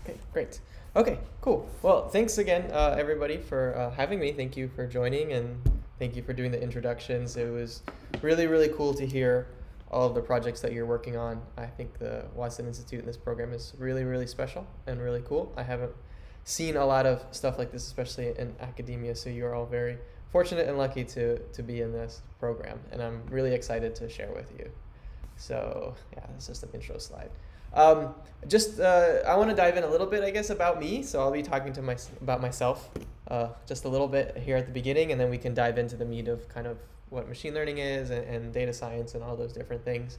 Okay, great. Okay, cool. Well, thanks again, everybody, for having me. Thank you for joining, and thank you for doing the introductions. It was really, really cool to hear all of the projects that you're working on. I think the Watson Institute in this program is really, really special and really cool. I haven't seen a lot of stuff like this, especially in academia, so you are all very fortunate and lucky to be in this program, and I'm really excited to share with you. So yeah, that's just an intro slide. I want to dive in a little bit, I guess, about me. So I'll be talking about myself just a little bit here at the beginning, and then we can dive into the meat of kind of what machine learning is and data science and all those different things.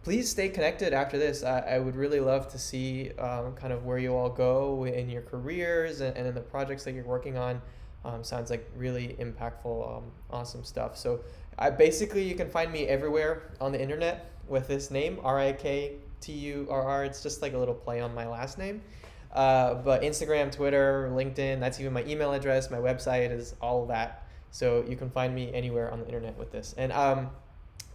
Please stay connected after this. I would really love to see kind of where you all go in your careers and in the projects that you're working on. Sounds like really impactful, awesome stuff. So you can find me everywhere on the internet with this name, Rikturr. It's just like a little play on my last name. But Instagram, Twitter, LinkedIn, that's even my email address. My website is all of that. So you can find me anywhere on the internet with this. And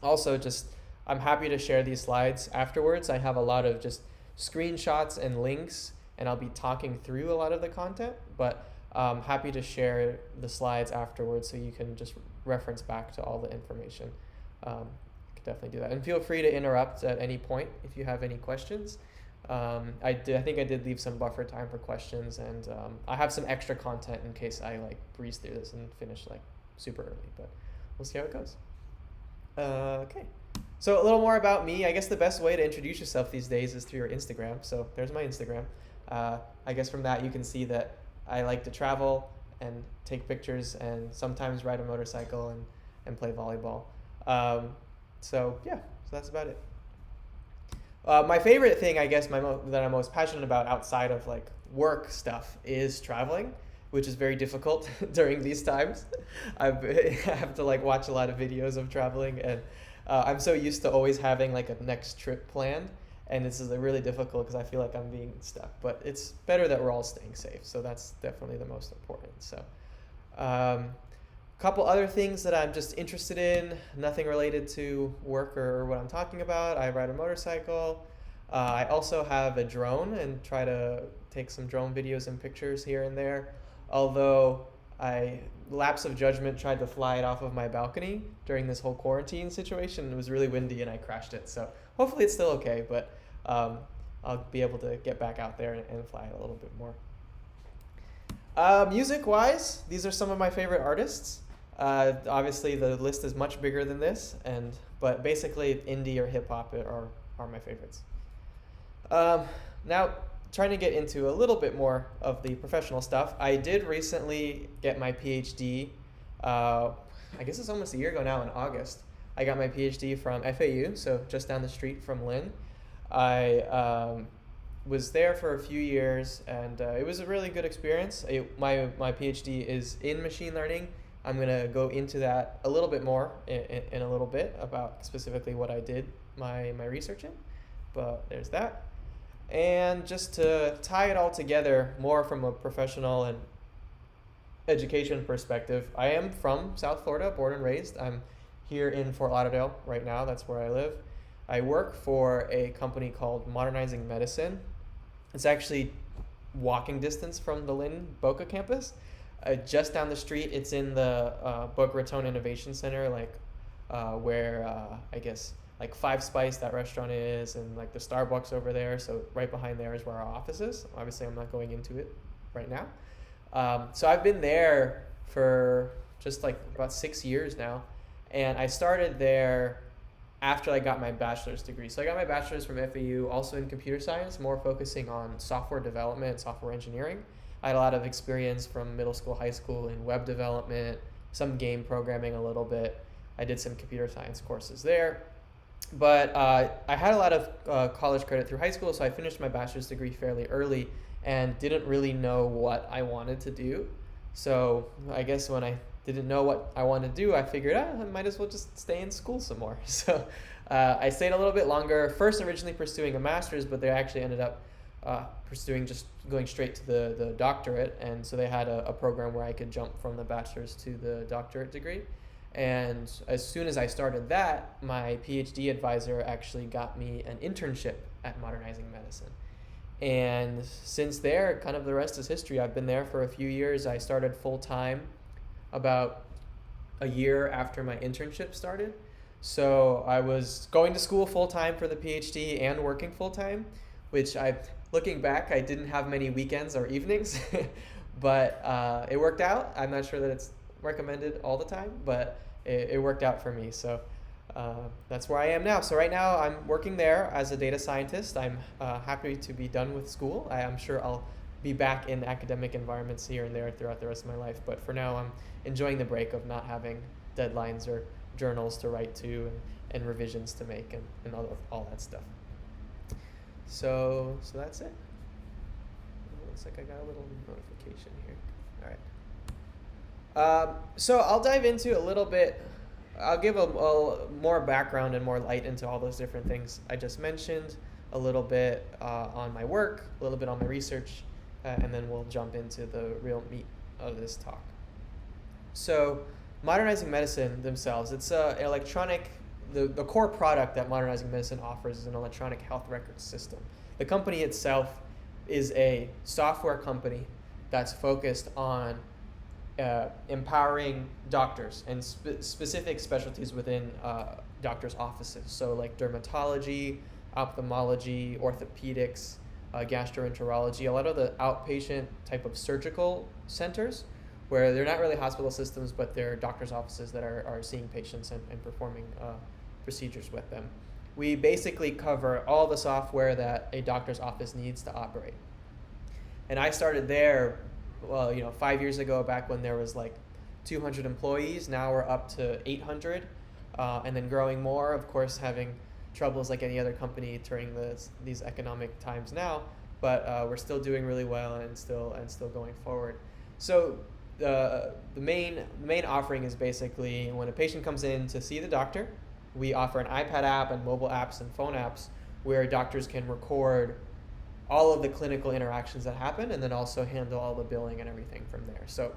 also just, I'm happy to share these slides afterwards. I have a lot of just screenshots and links, and I'll be talking through a lot of the content, but happy to share the slides afterwards so you can just reference back to all the information. You can definitely do that. And feel free to interrupt at any point if you have any questions. I think I did leave some buffer time for questions, and I have some extra content in case I like breeze through this and finish like super early, but we'll see how it goes. Okay. So a little more about me. I guess the best way to introduce yourself these days is through your Instagram. So there's my Instagram. I guess from that you can see that I like to travel and take pictures and sometimes ride a motorcycle and play volleyball. So that's about it. My favorite thing, I guess, that I'm most passionate about outside of like work stuff is traveling, which is very difficult during these times. I have to like watch a lot of videos of traveling, and I'm so used to always having like a next trip planned, and this is really difficult because I feel like I'm being stuck. But it's better that we're all staying safe, so that's definitely the most important. So, couple other things that I'm just interested in, nothing related to work or what I'm talking about. I ride a motorcycle. I also have a drone and try to take some drone videos and pictures here and there. Although I, lapse of judgment, tried to fly it off of my balcony during this whole quarantine situation. It was really windy and I crashed it. So hopefully it's still okay, but I'll be able to get back out there and fly it a little bit more. Music-wise, these are some of my favorite artists. Obviously, the list is much bigger than this, but basically, indie or hip hop are my favorites. Now, trying to get into a little bit more of the professional stuff. I did recently get my PhD. I guess it's almost a year ago now in August. I got my PhD from FAU, so just down the street from Lynn. I was there for a few years, and it was a really good experience. My PhD is in machine learning. I'm going to go into that a little bit more in a little bit about specifically what I did my research in, but there's that. And just to tie it all together more from a professional and education perspective, I am from South Florida, born and raised. I'm here in Fort Lauderdale right now. That's where I live. I work for a company called Modernizing Medicine. It's actually walking distance from the Lynn Boca campus. Just down the street, it's in the Boca Raton Innovation Center, where I guess like Five Spice, that restaurant is, and like the Starbucks over there. So right behind there is where our office is. Obviously, I'm not going into it right now. So I've been there for just like about 6 years now, and I started there after I got my bachelor's degree. So I got my bachelor's from FAU, also in computer science, more focusing on software development, software engineering. I had a lot of experience from middle school, high school in web development, some game programming a little bit. I did some computer science courses there. But I had a lot of college credit through high school, so I finished my bachelor's degree fairly early and didn't really know what I wanted to do. So I guess when I didn't know what I wanted to do, I figured I might as well just stay in school some more. So I stayed a little bit longer, first originally pursuing a master's, but they actually ended up going straight to the doctorate. And so they had a program where I could jump from the bachelor's to the doctorate degree. And as soon as I started that, my PhD advisor actually got me an internship at Modernizing Medicine. And since there, kind of the rest is history. I've been there for a few years. I started full time about a year after my internship started. So I was going to school full time for the PhD and working full time, which looking back, I didn't have many weekends or evenings, but it worked out. I'm not sure that it's recommended all the time, but it worked out for me. So that's where I am now. So right now I'm working there as a data scientist. I'm happy to be done with school. I'm sure I'll be back in academic environments here and there throughout the rest of my life. But for now, I'm enjoying the break of not having deadlines or journals to write to and revisions to make and all that stuff. So that's it. Looks like I got a little notification here. All right. So I'll dive into a little bit. I'll give a more background and more light into all those different things I just mentioned, a little bit on my work, a little bit on my research, and then we'll jump into the real meat of this talk. So Modernizing Medicine themselves, it's an electronic, the core product that Modernizing Medicine offers is an electronic health record system. The company itself is a software company that's focused on empowering doctors and specific specialties within doctors' offices. So like dermatology, ophthalmology, orthopedics, gastroenterology, a lot of the outpatient type of surgical centers where they're not really hospital systems, but they're doctors' offices that are seeing patients and performing procedures with them. We basically cover all the software that a doctor's office needs to operate. And I started there, 5 years ago, back when there was like 200 employees. Now we're up to 800, and then growing more, of course, having troubles like any other company during these economic times now, but we're still doing really well and still going forward. So the main offering is basically when a patient comes in to see the doctor, we offer an iPad app and mobile apps and phone apps where doctors can record all of the clinical interactions that happen and then also handle all the billing and everything from there. So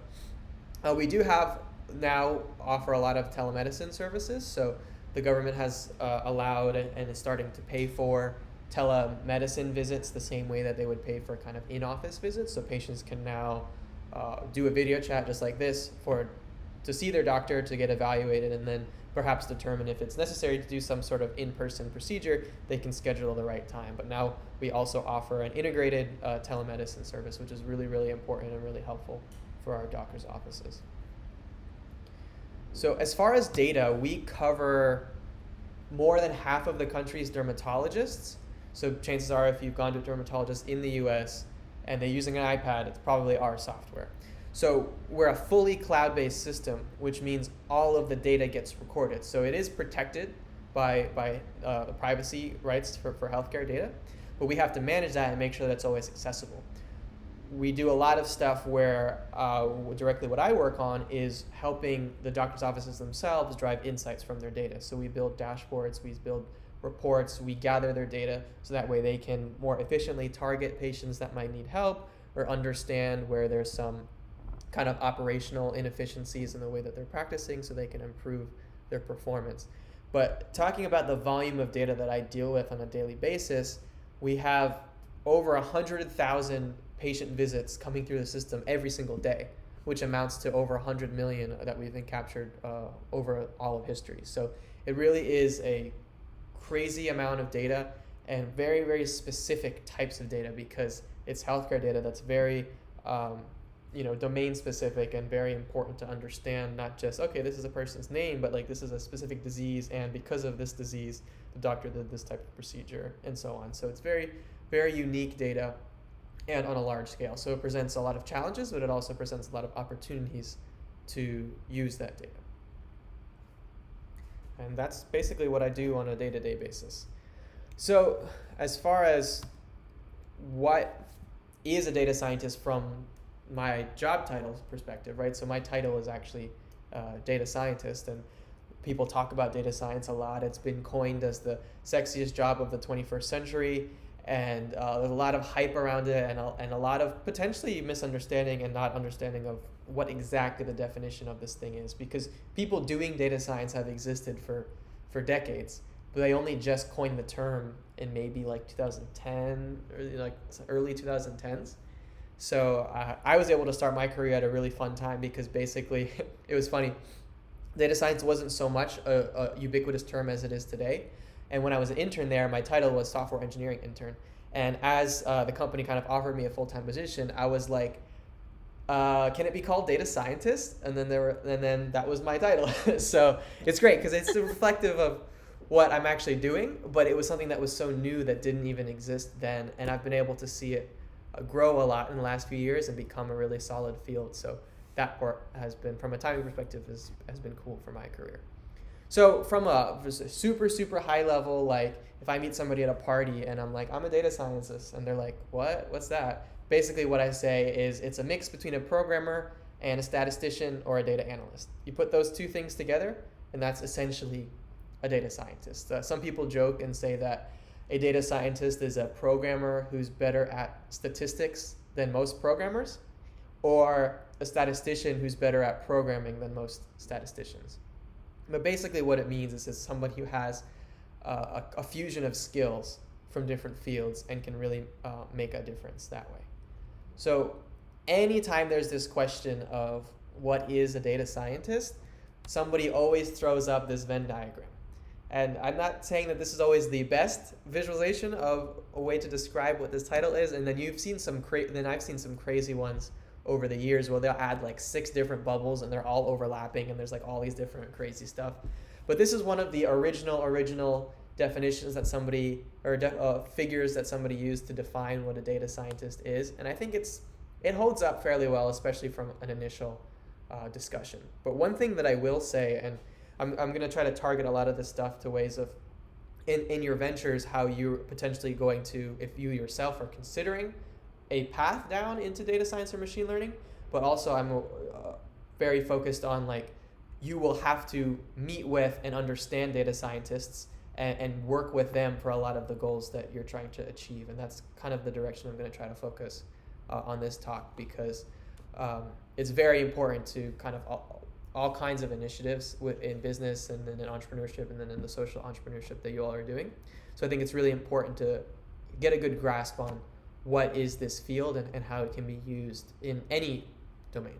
we do offer a lot of telemedicine services. So the government has allowed and is starting to pay for telemedicine visits the same way that they would pay for kind of in-office visits. So patients can now do a video chat just like this to see their doctor, to get evaluated, and then perhaps determine if it's necessary to do some sort of in-person procedure. They can schedule the right time. But now we also offer an integrated telemedicine service, which is really, really important and really helpful for our doctors' offices. So as far as data, we cover more than half of the country's dermatologists. So chances are if you've gone to a dermatologist in the US and they're using an iPad, it's probably our software. So we're a fully cloud-based system, which means all of the data gets recorded. So it is protected by the privacy rights for healthcare data, but we have to manage that and make sure that it's always accessible. We do a lot of stuff where directly what I work on is helping the doctor's offices themselves drive insights from their data. So we build dashboards, we build reports, we gather their data so that way they can more efficiently target patients that might need help or understand where there's some kind of operational inefficiencies in the way that they're practicing so they can improve their performance. But talking about the volume of data that I deal with on a daily basis, we have over 100,000 patient visits coming through the system every single day, which amounts to over 100 million that we've been captured over all of history. So it really is a crazy amount of data and very, very specific types of data because it's healthcare data that's very domain specific and very important to understand, not just, okay, this is a person's name, but like this is a specific disease, and because of this disease, the doctor did this type of procedure, and so on. So it's very, very unique data and on a large scale. So it presents a lot of challenges, but it also presents a lot of opportunities to use that data. And that's basically what I do on a day-to-day basis. So as far as what is a data scientist from my job title perspective, right? So my title is actually data scientist, and people talk about data science a lot. It's been coined as the sexiest job of the 21st century, and there's a lot of hype around it and a lot of potentially misunderstanding and not understanding of what exactly the definition of this thing is, because people doing data science have existed for decades. but they only just coined the term in maybe like 2010 or like early 2010s. So I was able to start my career at a really fun time because basically it was funny. Data science wasn't so much a ubiquitous term as it is today. And when I was an intern there, my title was software engineering intern. And as the company kind of offered me a full-time position, I was like, can it be called data scientist? And then that was my title. So it's great because it's reflective of what I'm actually doing, but it was something that was so new that didn't even exist then. And I've been able to see it grow a lot in the last few years and become a really solid field. So that part has been, from a timing perspective, has been cool for my career. So from a super, super high level, like if I meet somebody at a party and I'm like, I'm a data scientist, and they're like, what? What's that? Basically what I say is it's a mix between a programmer and a statistician or a data analyst. You put those two things together, and that's essentially a data scientist. Some people joke and say that a data scientist is a programmer who's better at statistics than most programmers, or a statistician who's better at programming than most statisticians. But basically what it means is it's somebody who has a fusion of skills from different fields and can really make a difference that way. So anytime there's this question of what is a data scientist, somebody always throws up this Venn diagram. And I'm not saying that this is always the best visualization of a way to describe what this title is, and then I've seen some crazy ones over the years where they'll add like 6 different bubbles and they're all overlapping and there's like all these different crazy stuff. But this is one of the original definitions that somebody, or figures that somebody used to define what a data scientist is, and I think it holds up fairly well, especially from an initial discussion. But one thing that I will say, and I'm going to try to target a lot of this stuff to ways of, in your ventures, how you're potentially going to, if you yourself are considering a path down into data science or machine learning, but also I'm very focused on like, you will have to meet with and understand data scientists and work with them for a lot of the goals that you're trying to achieve. And that's kind of the direction I'm going to try to focus on this talk, because it's very important to kind of all kinds of initiatives in business and then in entrepreneurship and then in the social entrepreneurship that you all are doing. So I think it's really important to get a good grasp on what is this field and how it can be used in any domain.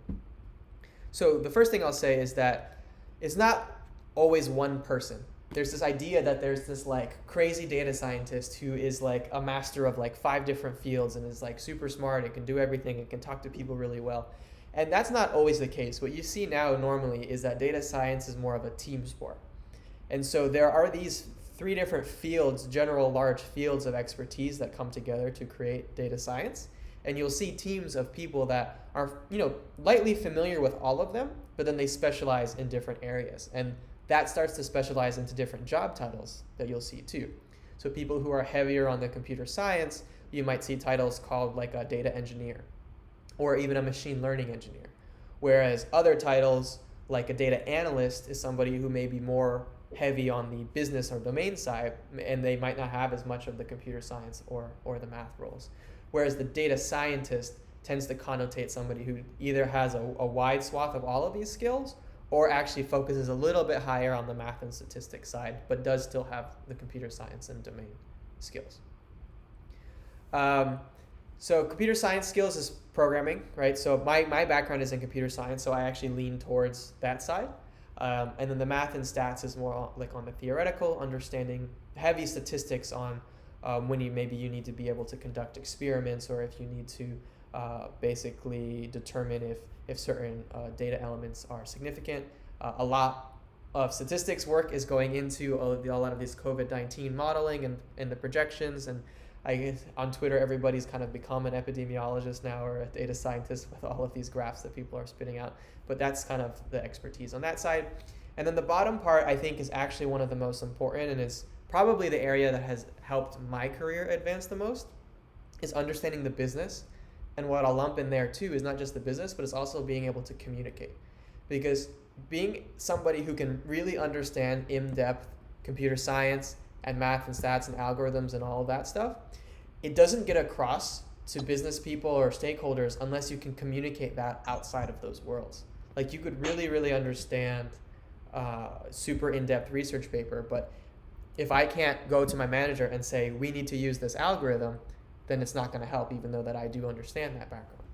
So the first thing I'll say is that it's not always one person. There's this idea that there's this like crazy data scientist who is like a master of like 5 different fields and is like super smart and can do everything and can talk to people really well. And that's not always the case. What you see now normally is that data science is more of a team sport. And so there are these 3 different fields, general large fields of expertise that come together to create data science. And you'll see teams of people that are, lightly familiar with all of them, but then they specialize in different areas. And that starts to specialize into different job titles that you'll see too. So people who are heavier on the computer science, you might see titles called like a data engineer, or even a machine learning engineer. Whereas other titles, like a data analyst, is somebody who may be more heavy on the business or domain side, and they might not have as much of the computer science or the math roles. Whereas the data scientist tends to connotate somebody who either has a wide swath of all of these skills, or actually focuses a little bit higher on the math and statistics side, but does still have the computer science and domain skills. So computer science skills is programming, right? So my background is in computer science, so I actually lean towards that side. And then the math and stats is more like on the theoretical, understanding heavy statistics on when you need to be able to conduct experiments, or if you need to basically determine if certain data elements are significant. A lot of statistics work is going into a lot of these COVID-19 modeling and the projections, and I guess on Twitter everybody's kind of become an epidemiologist now, or a data scientist, with all of these graphs that people are spitting out. But that's kind of the expertise on that side. And then the bottom part, I think, is actually one of the most important, and it's probably the area that has helped my career advance the most, is understanding the business. And what I'll lump in there too is not just the business, but it's also being able to communicate. Because being somebody who can really understand in-depth computer science and math and stats and algorithms and all of that stuff, it doesn't get across to business people or stakeholders unless you can communicate that outside of those worlds. Like, you could really, really understand super in-depth research paper, but if I can't go to my manager and say, we need to use this algorithm, then it's not going to help, even though that I do understand that background.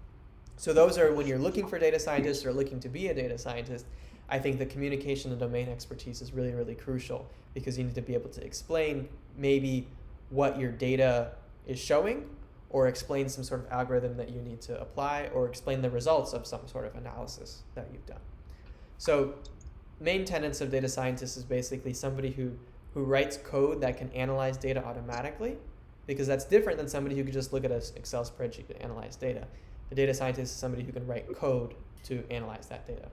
So those are, when you're looking for data scientists or looking to be a data scientist, I think the communication and domain expertise is really, really crucial, because you need to be able to explain maybe what your data is showing, or explain some sort of algorithm that you need to apply, or explain the results of some sort of analysis that you've done. So main tenets of data scientists is basically somebody who writes code that can analyze data automatically, because that's different than somebody who could just look at an Excel spreadsheet to analyze data. The data scientist is somebody who can write code to analyze that data.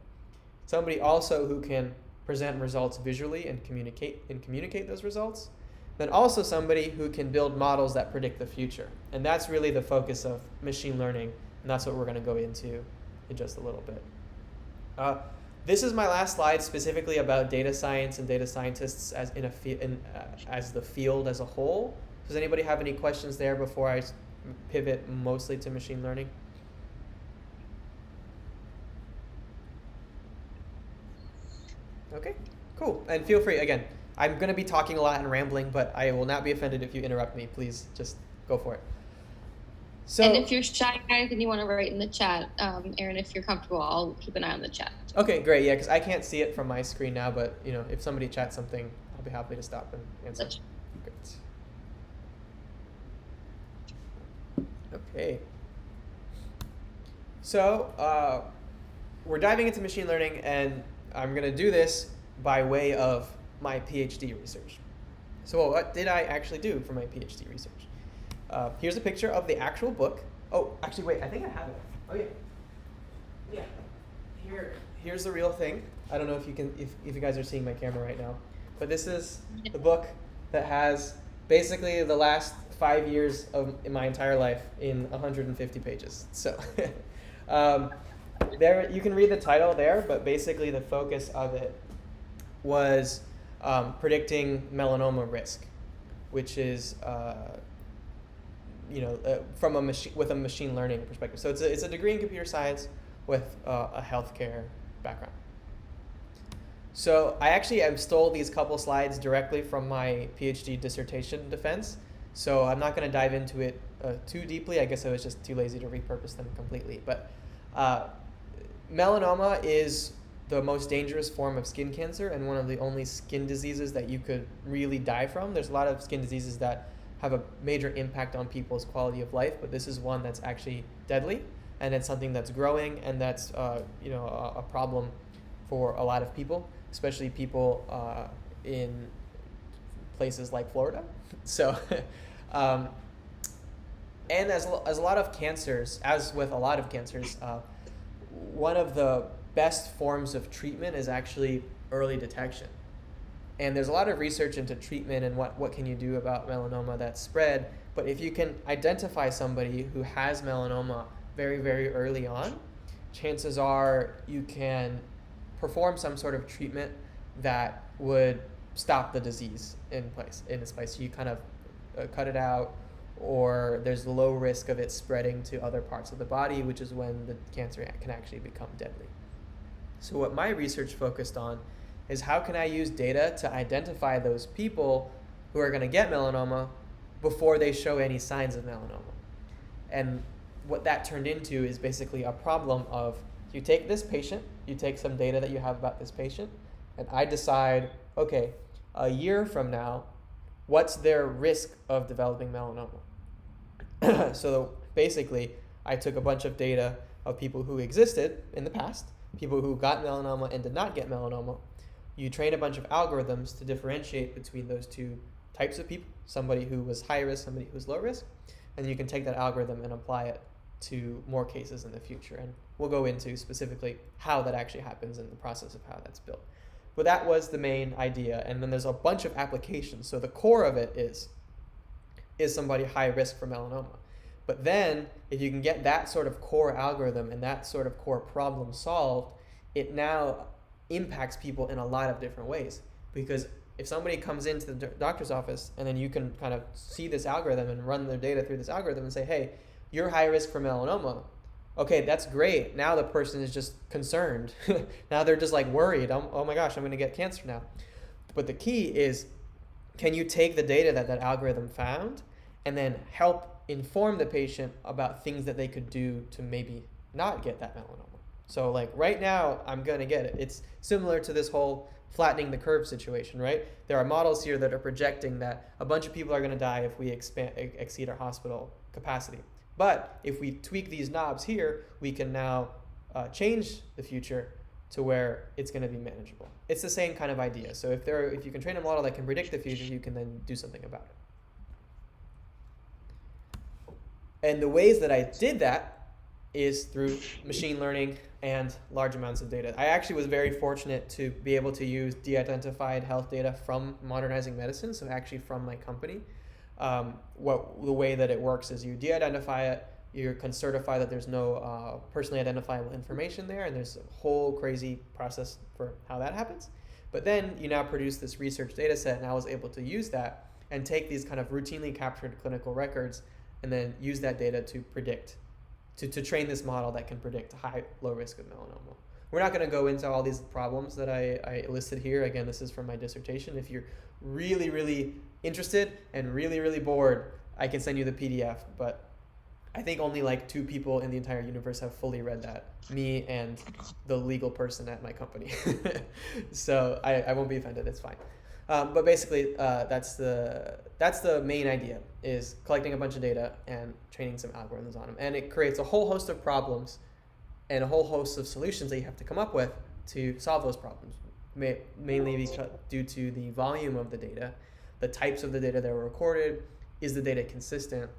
Somebody also who can present results visually and communicate those results. Then also somebody who can build models that predict the future. And that's really the focus of machine learning, and that's what we're going to go into in just a little bit. This is my last slide specifically about data science and data scientists as as the field as a whole. Does anybody have any questions there before I pivot mostly to machine learning? Okay, cool. And feel free, again, I'm going to be talking a lot and rambling, but I will not be offended if you interrupt me. Please just go for it. So, and if you're shy, guys, and you want to write in the chat, Aaron, if you're comfortable, I'll keep an eye on the chat. Okay, great. Yeah, because I can't see it from my screen now, but if somebody chats something, I'll be happy to stop and answer. Great. Okay. So we're diving into machine learning, and I'm going to do this by way of my PhD research. So what did I actually do for my PhD research? Here's a picture of the actual book. Oh, actually, wait, I think I have it. Oh, yeah. Yeah. Here's the real thing. I don't know if you guys are seeing my camera right now, but this is the book that has basically the last 5 years of my entire life in 150 pages. So there you can read the title there, but basically the focus of it was predicting melanoma risk, which is from with a machine learning perspective. So it's a degree in computer science with a healthcare background. So I stole these couple slides directly from my PhD dissertation defense. So I'm not going to dive into it too deeply. I guess I was just too lazy to repurpose them completely. But melanoma is the most dangerous form of skin cancer and one of the only skin diseases that you could really die from. There's a lot of skin diseases that have a major impact on people's quality of life, but this is one that's actually deadly, and it's something that's growing, and that's a problem for a lot of people, especially people in places like Florida. So, and as a lot of cancers, as with a lot of cancers, one of the best forms of treatment is actually early detection. And there's a lot of research into treatment and what can you do about melanoma that's spread. But if you can identify somebody who has melanoma very, very early on, chances are you can perform some sort of treatment that would stop the disease in its place. You kind of cut it out, or there's low risk of it spreading to other parts of the body, which is when the cancer can actually become deadly. So what my research focused on is how can I use data to identify those people who are going to get melanoma before they show any signs of melanoma. And what that turned into is basically a problem of, you take this patient, you take some data that you have about this patient, and I decide, okay, a year from now, what's their risk of developing melanoma? So basically, I took a bunch of data of people who existed in the past, people who got melanoma and did not get melanoma. You train a bunch of algorithms to differentiate between those two types of people, somebody who was high risk, somebody who was low risk, and you can take that algorithm and apply it to more cases in the future. And we'll go into specifically how that actually happens and the process of how that's built. But that was the main idea, and then there's a bunch of applications. So the core of it is somebody high risk for melanoma. But then if you can get that sort of core algorithm and that sort of core problem solved, it now impacts people in a lot of different ways. Because if somebody comes into the doctor's office and then you can kind of see this algorithm and run their data through this algorithm and say, hey, you're high risk for melanoma. Okay, that's great. Now the person is just concerned. Now they're just like worried. Oh my gosh, I'm going to get cancer now. But the key is can you take the data that that algorithm found and then help inform the patient about things that they could do to maybe not get that melanoma? So like right now, I'm gonna get it. It's similar to this whole flattening the curve situation, right? There are models here that are projecting that a bunch of people are gonna die if we exceed our hospital capacity. But if we tweak these knobs here, we can now change the future to where it's going to be manageable. It's the same kind of idea. So if you can train a model that can predict the future, you can then do something about it. And the ways that I did that is through machine learning and large amounts of data. I actually was very fortunate to be able to use de-identified health data from Modernizing Medicine, so actually from my company. The way that it works is you de-identify it, you can certify that there's no personally identifiable information there, and there's a whole crazy process for how that happens. But then you now produce this research data set, and I was able to use that and take these kind of routinely captured clinical records and then use that data to predict, to train this model that can predict low risk of melanoma. We're not going to go into all these problems that I listed here. Again, this is from my dissertation. If you're really, really interested and really, really bored, I can send you the PDF, but I think only like 2 people in the entire universe have fully read that, me and the legal person at my company. So I won't be offended, it's fine. But basically, that's the main idea, is collecting a bunch of data and training some algorithms on them. And it creates a whole host of problems and a whole host of solutions that you have to come up with to solve those problems, mainly because due to the volume of the data, the types of the data that were recorded, is the data consistent,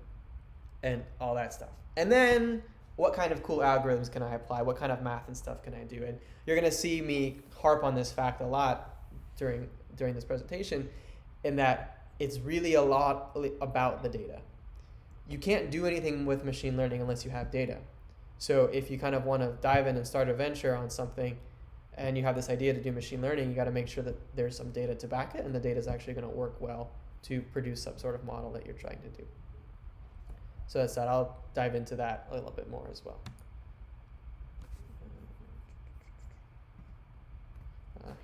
and all that stuff. And then what kind of cool algorithms can I apply? What kind of math and stuff can I do? And you're going to see me harp on this fact a lot during this presentation, in that it's really a lot about the data. You can't do anything with machine learning unless you have data. So if you kind of want to dive in and start a venture on something and you have this idea to do machine learning, you got to make sure that there's some data to back it, and the data is actually going to work well to produce some sort of model that you're trying to do. So that's that. I'll dive into that a little bit more as well.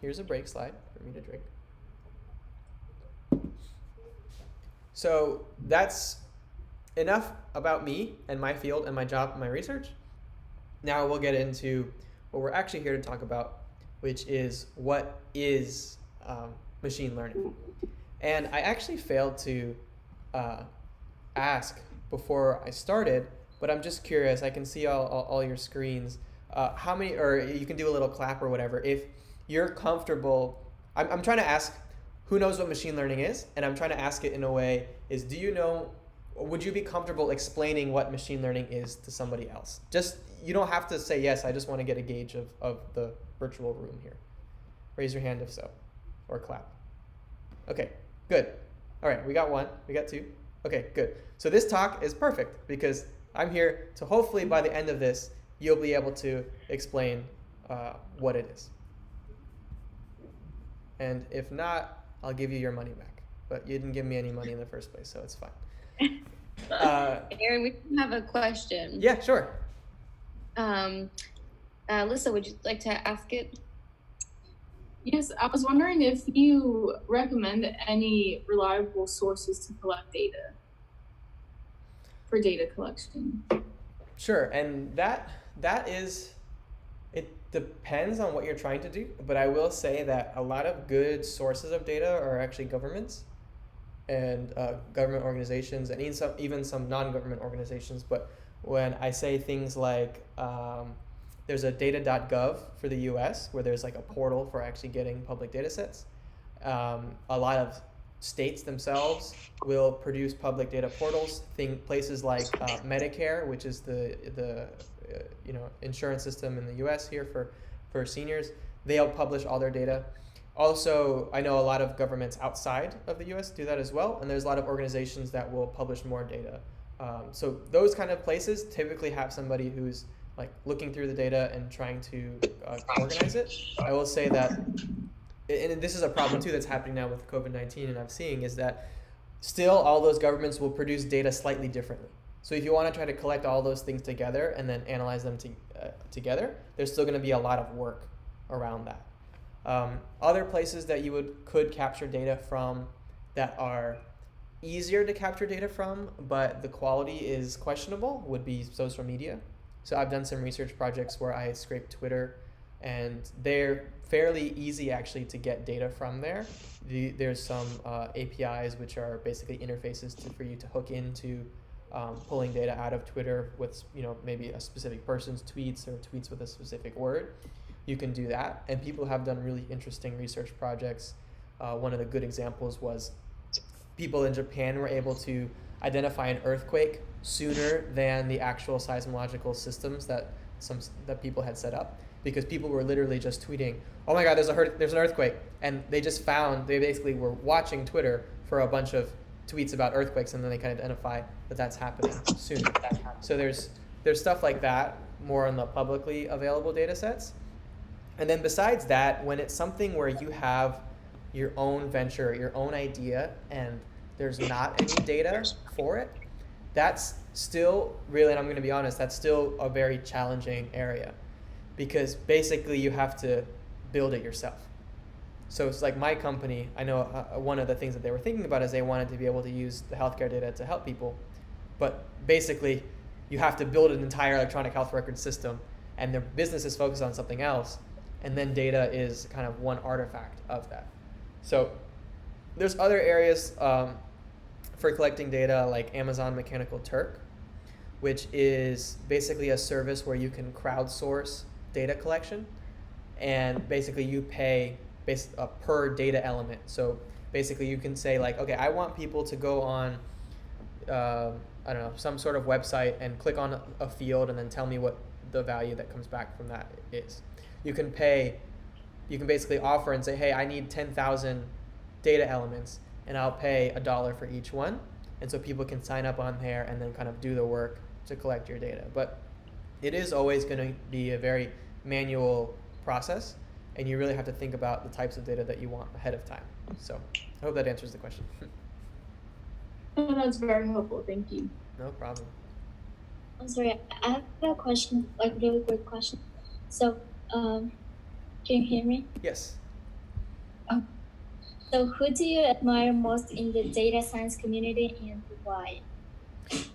Here's a break slide for me to drink. So that's enough about me and my field and my job and my research. Now we'll get into what we're actually here to talk about, which is what is machine learning. And I actually failed to ask before I started, but I'm just curious. I can see all your screens. How many, or you can do a little clap or whatever, if you're comfortable. I'm trying to ask who knows what machine learning is, and I'm trying to ask it in a way is, do you know, would you be comfortable explaining what machine learning is to somebody else? Just, you don't have to say yes, I just want to get a gauge of the virtual room here. Raise your hand if so, or clap. Okay, good. All right, we got 1, we got 2. Okay, good. So this talk is perfect because I'm here to hopefully by the end of this, you'll be able to explain what it is. And if not, I'll give you your money back. But you didn't give me any money in the first place, so it's fine. Aaron, we have a question. Yeah, sure. Lisa, would you like to ask it? Yes, I was wondering if you recommend any reliable sources to collect data for data collection. Sure, and that is, it depends on what you're trying to do, but I will say that a lot of good sources of data are actually governments and government organizations, and even some non-government organizations. But when I say things like, there's a data.gov for the US where there's like a portal for actually getting public data sets. A lot of states themselves will produce public data portals. Places like Medicare, which is the insurance system in the US here for seniors, they'll publish all their data. Also, I know a lot of governments outside of the US do that as well, and there's a lot of organizations that will publish more data. So those kind of places typically have somebody who's like looking through the data and trying to organize it. I will say that, and this is a problem too that's happening now with COVID-19 and I'm seeing, is that still all those governments will produce data slightly differently. So if you want to try to collect all those things together and then analyze them together, there's still going to be a lot of work around that. Other places that you could capture data from that are easier to capture data from, but the quality is questionable, would be social media. So I've done some research projects where I scrape Twitter, and they're fairly easy actually to get data from there. There's some APIs which are basically interfaces for you to hook into pulling data out of Twitter with maybe a specific person's tweets or tweets with a specific word. You can do that, and people have done really interesting research projects. One of the good examples was people in Japan were able to identify an earthquake sooner than the actual seismological systems that people had set up, because people were literally just tweeting, "Oh my God, there's an earthquake," and they basically were watching Twitter for a bunch of tweets about earthquakes, and then they can identify that that's happening sooner. So there's stuff like that more on the publicly available data sets. And then besides that, when it's something where you have your own venture, your own idea, and there's not any data for it, that's still really, and I'm going to be honest, that's still a very challenging area, because basically you have to build it yourself. So it's like my company, I know one of the things that they were thinking about is they wanted to be able to use the healthcare data to help people, but basically you have to build an entire electronic health record system, and their business is focused on something else, and then data is kind of one artifact of that. So there's other areas for collecting data, like Amazon Mechanical Turk, which is basically a service where you can crowdsource data collection, and basically you pay per data element. So basically you can say like, okay, I want people to go on I don't know, some sort of website and click on a field and then tell me what the value that comes back from that is. You can basically offer and say, hey, I need 10,000 data elements, and I'll pay $1 for each one. And so people can sign up on there and then kind of do the work to collect your data. But it is always going to be a very manual process, and you really have to think about the types of data that you want ahead of time. So I hope that answers the question. Oh, that's very helpful. Thank you. No problem. I'm sorry, I have a question, like really quick question. So, can you hear me? Yes. Oh. So who do you admire most in the data science community, and why?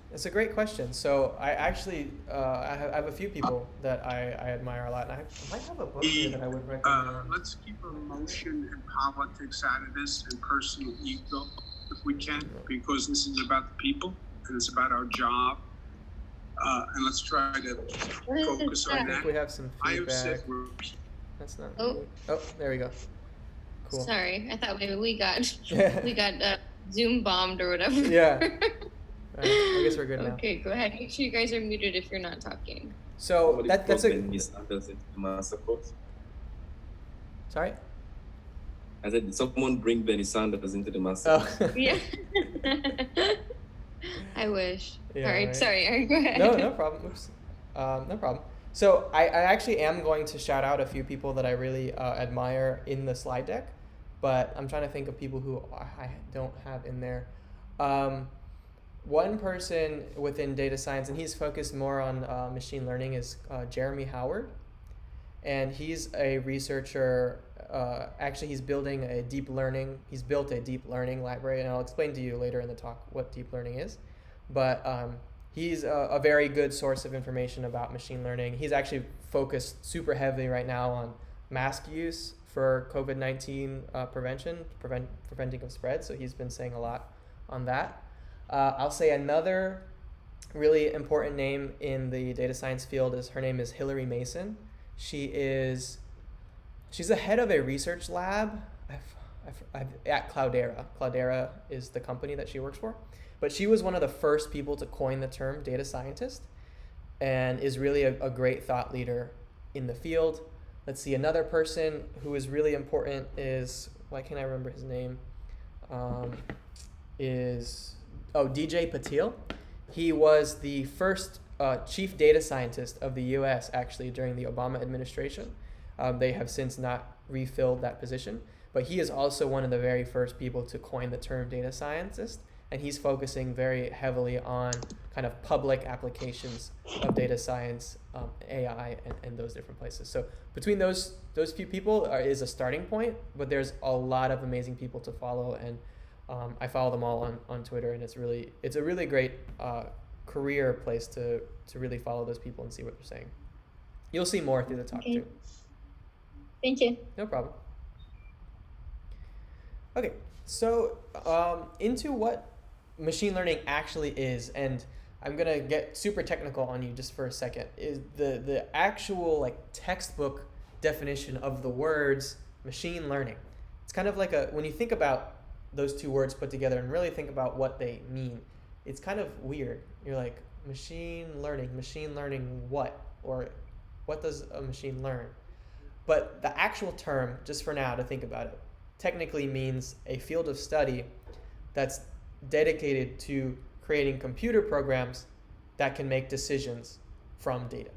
That's a great question. So I actually I have a few people that I admire a lot, and I might have a book here that I would recommend. Let's keep emotion and politics out of this, and personal ego if we can, because this is about the people and it's about our job. And let's try to focus on I think that. we have some I have feedback. said we're That's not. Oh. Oh, there we go. Cool. Sorry, I thought maybe we got Zoom bombed or whatever. Yeah. I guess we're good now. Okay, go ahead. Make sure you guys are muted if you're not talking. So that's a. Bernie Sanders into the master course. Sorry. I said, did someone bring Bernie Sanders into the master Oh. course? Yeah. I wish. Yeah, right. Sorry, Aaron, go ahead. No problem. Oops. No problem. So I actually am going to shout out a few people that I really admire in the slide deck, but I'm trying to think of people who I don't have in there. One person within data science, and he's focused more on machine learning, is Jeremy Howard. And he's a researcher. Actually, he's built a deep learning library, and I'll explain to you later in the talk what deep learning is. But he's a very good source of information about machine learning. He's actually focused super heavily right now on mask use for COVID-19 preventing of spread. So he's been saying a lot on that. I'll say another really important name in the data science field her name is Hillary Mason. She's the head of a research lab at Cloudera. Cloudera is the company that she works for. But she was one of the first people to coin the term data scientist, and is really a great thought leader in the field. Let's see, another person who is really important is, why can't I remember his name? DJ Patil. He was the first chief data scientist of the US actually during the Obama administration. They have since not refilled that position, but he is also one of the very first people to coin the term data scientist, and he's focusing very heavily on kind of public applications of data science, AI, and those different places. So between those few people is a starting point, but there's a lot of amazing people to follow, and I follow them all on Twitter, and it's a really great career place to really follow those people and see what they're saying. You'll see more through the talk Okay. too. Thank you. No problem. Okay, so into what machine learning actually is, and I'm gonna get super technical on you just for a second, is the actual like textbook definition of the words machine learning. It's kind of like when you think about those two words put together and really think about what they mean, it's kind of weird. You're like, machine learning what? Or what does a machine learn? But the actual term, just for now to think about it, technically means a field of study that's dedicated to creating computer programs that can make decisions from data.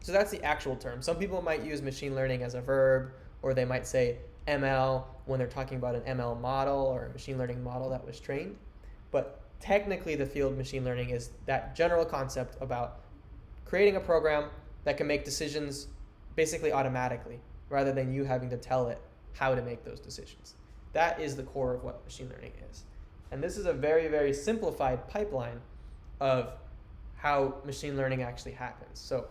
So that's the actual term. Some people might use machine learning as a verb, or they might say ML when they're talking about an ML model or a machine learning model that was trained. But technically the field of machine learning is that general concept about creating a program that can make decisions basically automatically, rather than you having to tell it how to make those decisions. That is the core of what machine learning is. And this is a very, very simplified pipeline of how machine learning actually happens. So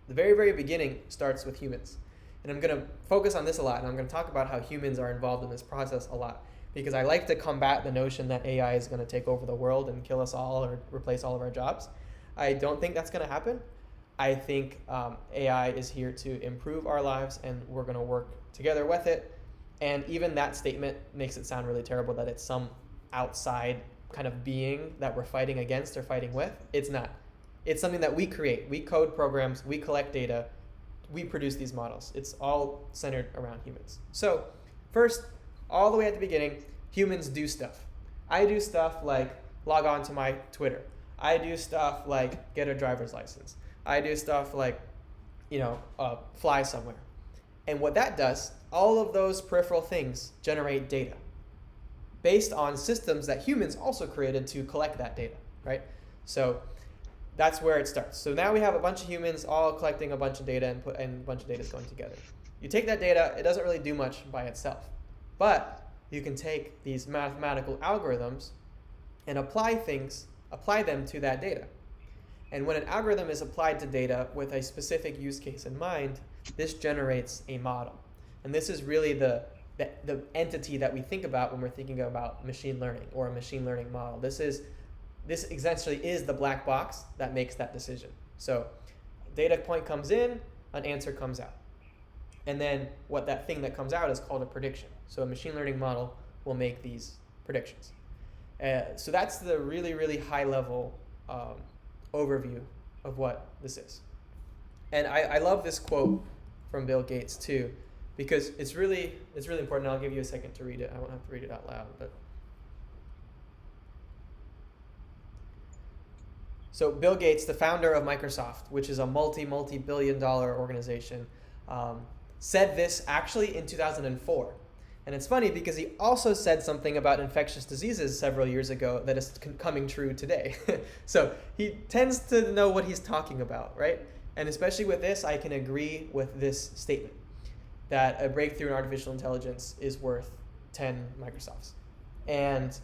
the very, very beginning starts with humans. And I'm going to focus on this a lot, and I'm going to talk about how humans are involved in this process a lot, because I like to combat the notion that AI is going to take over the world and kill us all or replace all of our jobs. I don't think that's going to happen. I think AI is here to improve our lives, and we're going to work together with it. And even that statement makes it sound really terrible, that it's some outside kind of being that we're fighting against or fighting with. It's not. It's something that we create. We code programs, we collect data, we produce these models. It's all centered around humans. So first, all the way at the beginning, humans do stuff. I do stuff like log on to my Twitter. I do stuff like get a driver's license. I do stuff like, fly somewhere. And what that does, all of those peripheral things generate data based on systems that humans also created to collect that data, right? So that's where it starts. So now we have a bunch of humans all collecting a bunch of data and a bunch of data is going together. You take that data, it doesn't really do much by itself, but you can take these mathematical algorithms and apply them to that data. And when an algorithm is applied to data with a specific use case in mind, this generates a model. And this is really the entity that we think about when we're thinking about machine learning or a machine learning model. This essentially is the black box that makes that decision. So data point comes in, an answer comes out. And then what that thing that comes out is called a prediction. So a machine learning model will make these predictions. So that's the really, really high level overview of what this is. And I love this quote from Bill Gates too, because it's really important. I'll give you a second to read it. I won't have to read it out loud, but so Bill Gates, the founder of Microsoft, which is a multi-billion-dollar organization, said this actually in 2004. And it's funny because he also said something about infectious diseases several years ago that is coming true today. So he tends to know what he's talking about, right? And especially with this, I can agree with this statement, that a breakthrough in artificial intelligence is worth 10 Microsofts. And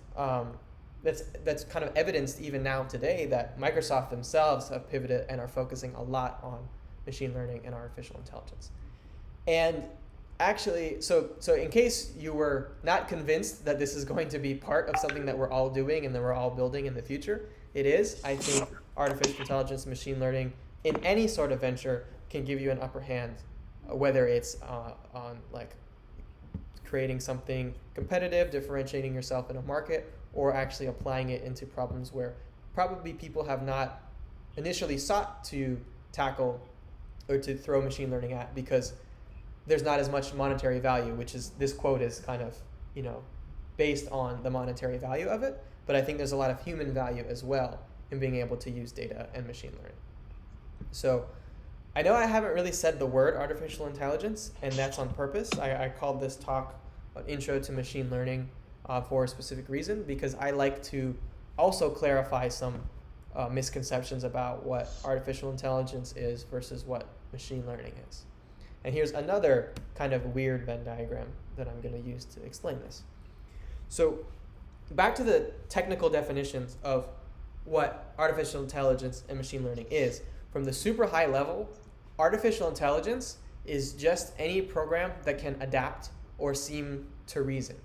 that's kind of evidenced even now today that Microsoft themselves have pivoted and are focusing a lot on machine learning and artificial intelligence. And actually, so in case you were not convinced that this is going to be part of something that we're all doing and that we're all building in the future, it is. I think artificial intelligence, machine learning, in any sort of venture can give you an upper hand, whether it's on like creating something competitive, differentiating yourself in a market, or actually applying it into problems where probably people have not initially sought to tackle or to throw machine learning at because there's not as much monetary value, which is, this quote is kind of, based on the monetary value of it. But I think there's a lot of human value as well in being able to use data and machine learning. So I know I haven't really said the word artificial intelligence, and that's on purpose. I called this talk an intro to machine learning for a specific reason, because I like to also clarify some misconceptions about what artificial intelligence is versus what machine learning is. And here's another kind of weird Venn diagram that I'm going to use to explain this. So back to the technical definitions of what artificial intelligence and machine learning is. From the super high level, artificial intelligence is just any program that can adapt or seem to reason.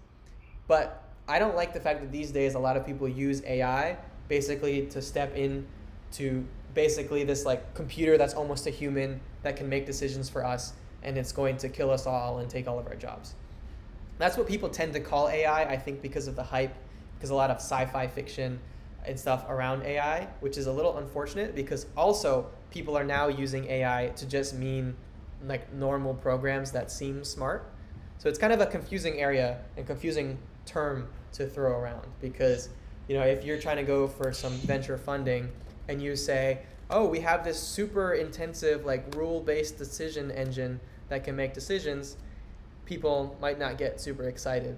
But I don't like the fact that these days a lot of people use AI basically to step in to basically this like computer that's almost a human that can make decisions for us, and it's going to kill us all and take all of our jobs. That's what people tend to call AI, I think, because of the hype, because a lot of sci-fi fiction and stuff around AI, which is a little unfortunate because also people are now using AI to just mean like normal programs that seem smart. So it's kind of a confusing area and confusing term to throw around because, you know, if you're trying to go for some venture funding and you say, oh, we have this super intensive like rule-based decision engine that can make decisions, people might not get super excited.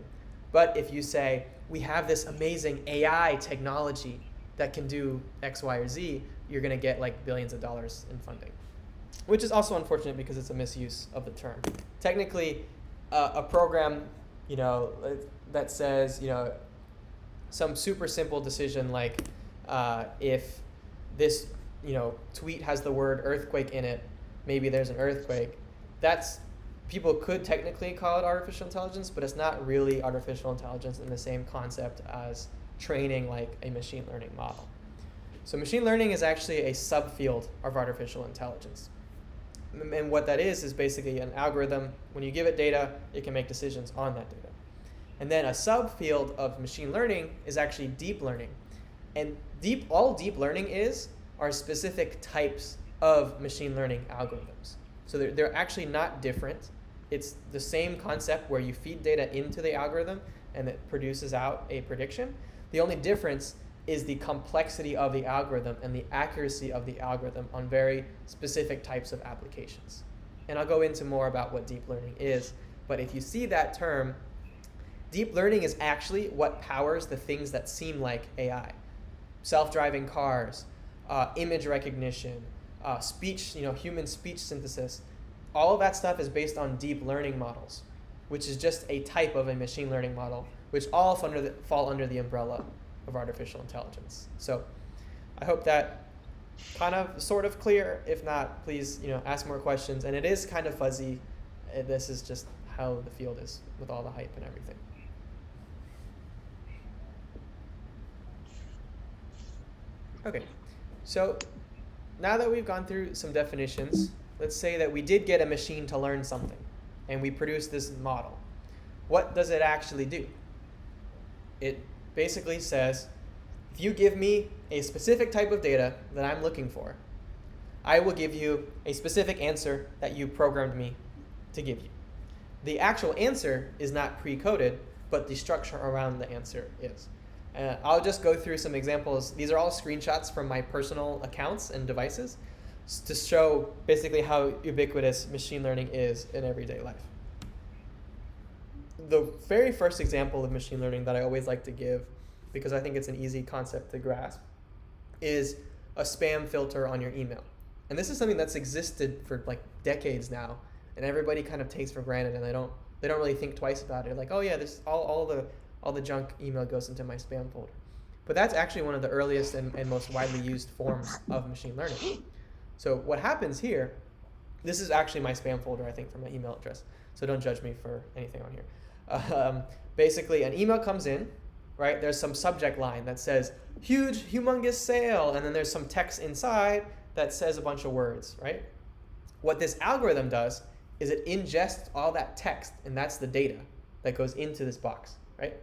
But if you say, we have this amazing AI technology that can do X, Y, or Z, you're going to get like billions of dollars in funding, which is also unfortunate because it's a misuse of the term. Technically, a program, you know, that says, you know, some super simple decision like if this, you know, tweet has the word earthquake in it, maybe there's an earthquake. That's, people could technically call it artificial intelligence, but it's not really artificial intelligence in the same concept as training like a machine learning model. So machine learning is actually a subfield of artificial intelligence. And what that is basically an algorithm. When you give it data, it can make decisions on that data. And then a subfield of machine learning is actually deep learning. And all deep learning are specific types of machine learning algorithms. So they're actually not different. It's the same concept where you feed data into the algorithm and it produces out a prediction. The only difference is the complexity of the algorithm and the accuracy of the algorithm on very specific types of applications. And I'll go into more about what deep learning is. But if you see that term, deep learning is actually what powers the things that seem like AI. Self-driving cars, image recognition, speech, you know, human speech synthesis. All of that stuff is based on deep learning models, which is just a type of a machine learning model, which all fall under the umbrella of artificial intelligence. So I hope that kind of sort of clear. If not, please, you know, ask more questions. And it is kind of fuzzy. This is just how the field is with all the hype and everything. Okay, so now that we've gone through some definitions, let's say that we did get a machine to learn something and we produce this model. What does it actually do? It basically says, if you give me a specific type of data that I'm looking for, I will give you a specific answer that you programmed me to give you. The actual answer is not pre-coded, but the structure around the answer is. I'll just go through some examples. These are all screenshots from my personal accounts and devices to show basically how ubiquitous machine learning is in everyday life. The very first example of machine learning that I always like to give, because I think it's an easy concept to grasp, is a spam filter on your email. And this is something that's existed for like decades now, and everybody kind of takes for granted, and they don't really think twice about it. Like, oh yeah, this all the junk email goes into my spam folder. But that's actually one of the earliest and most widely used forms of machine learning. So what happens here, this is actually my spam folder, I think, for my email address. So don't judge me for anything on here. Basically, an email comes in, right? There's some subject line that says, huge, humongous sale. And then there's some text inside that says a bunch of words, right? What this algorithm does is it ingests all that text, and that's the data that goes into this box, right?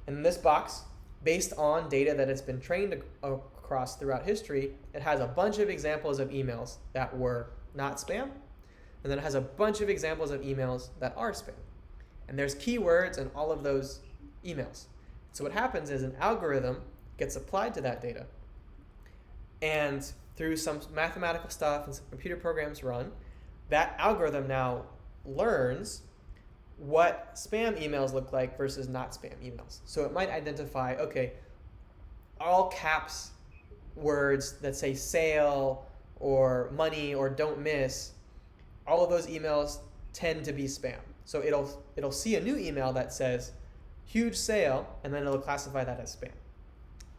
And in this box, based on data that it's been trained across throughout history, it has a bunch of examples of emails that were not spam, and then it has a bunch of examples of emails that are spam. And there's keywords in all of those emails. So what happens is an algorithm gets applied to that data, and through some mathematical stuff and some computer programs run, that algorithm now learns what spam emails look like versus not spam emails. So it might identify, okay, all caps words that say sale or money or don't miss, all of those emails tend to be spam. So it'll see a new email that says huge sale, and then it'll classify that as spam.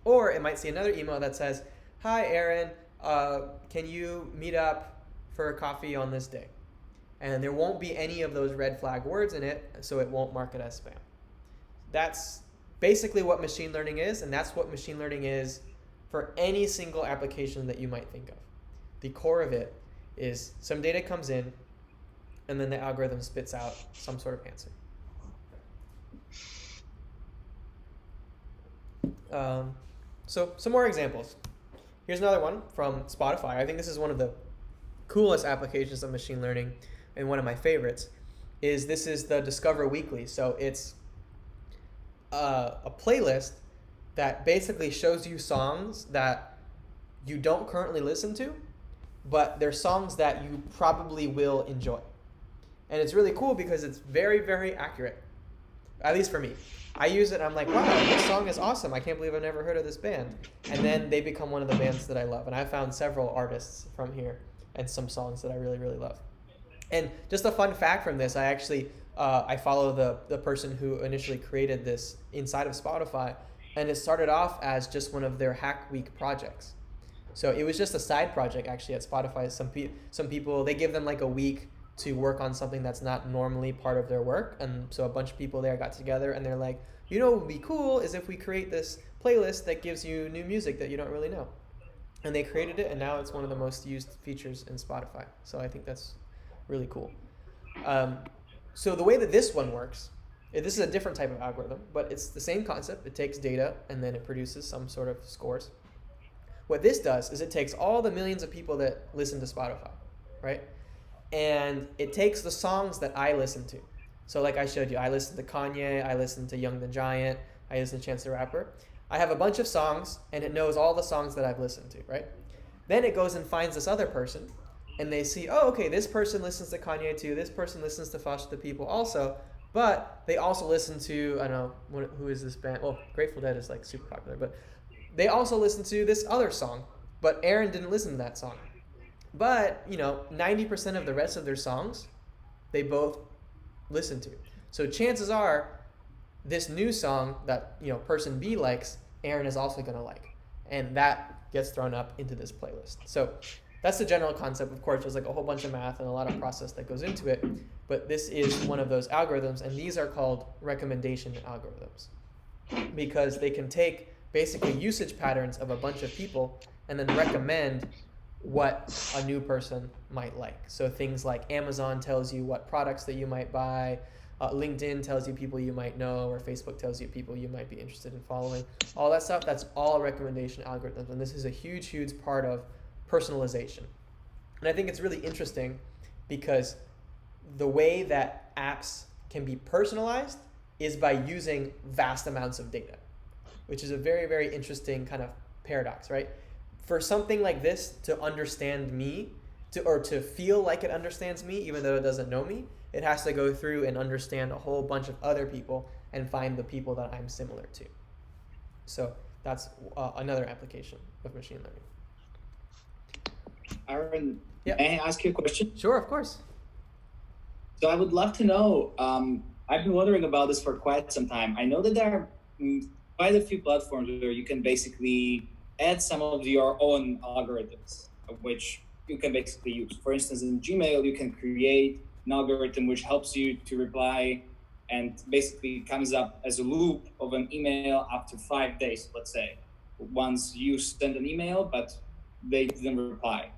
Or it might see another email that says, hi, Aaron, can you meet up for a coffee on this day? And there won't be any of those red flag words in it, so it won't mark it as spam. That's basically what machine learning is, and that's what machine learning is for any single application that you might think of. The core of it is some data comes in, and then the algorithm spits out some sort of answer. So some more examples. Here's another one from Spotify. I think this is one of the coolest applications of machine learning, and one of my favorites. This is the Discover Weekly. So it's a playlist that basically shows you songs that you don't currently listen to, but they're songs that you probably will enjoy. And it's really cool because it's very, very accurate, at least for me. I use it and I'm like, wow, this song is awesome. I can't believe I've never heard of this band. And then they become one of the bands that I love. And I found several artists from here and some songs that I really, really love. And just a fun fact from this, I follow the person who initially created this inside of Spotify, and it started off as just one of their Hack Week projects. So it was just a side project actually at Spotify. Some people, they give them like a week to work on something that's not normally part of their work. And so a bunch of people there got together and they're like, what would be cool is if we create this playlist that gives you new music that you don't really know. And they created it, and now it's one of the most used features in Spotify. So I think that's really cool. So the way that this one works, this is a different type of algorithm, but it's the same concept. It takes data and then it produces some sort of scores. What this does is it takes all the millions of people that listen to Spotify, right? And it takes the songs that I listen to. So like I showed you, I listen to Kanye, I listen to Young the Giant, I listen to Chance the Rapper. I have a bunch of songs, and it knows all the songs that I've listened to, right? Then it goes and finds this other person, and they see, oh, okay, this person listens to Kanye too, this person listens to Foster the People also, but they also listen to, I don't know, who is this band? Well, Grateful Dead is like super popular, but they also listen to this other song, but Aaron didn't listen to that song. But, 90% of the rest of their songs, they both listen to. So chances are, this new song that, person B likes, Aaron is also going to like. And that gets thrown up into this playlist. So that's the general concept. Of course, there's like a whole bunch of math and a lot of process that goes into it. But this is one of those algorithms, and these are called recommendation algorithms. Because they can take basically usage patterns of a bunch of people and then recommend what a new person might like. So things like Amazon tells you what products that you might buy, LinkedIn tells you people you might know, or Facebook tells you people you might be interested in following. All that stuff, that's all recommendation algorithms, and this is a huge, huge part of personalization. And I think it's really interesting because the way that apps can be personalized is by using vast amounts of data, which is a very, very interesting kind of paradox, right? For something like this to understand me, to feel like it understands me, even though it doesn't know me, it has to go through and understand a whole bunch of other people and find the people that I'm similar to. So that's another application of machine learning. Aaron, Yeah. may I ask you a question? Sure, of course. So I would love to know, I've been wondering about this for quite some time. I know that there are quite a few platforms where you can basically add some of your own algorithms, which you can basically use. For instance, in Gmail, you can create an algorithm which helps you to reply and basically comes up as a loop of an email after 5 days, let's say. Once you send an email, but they didn't reply.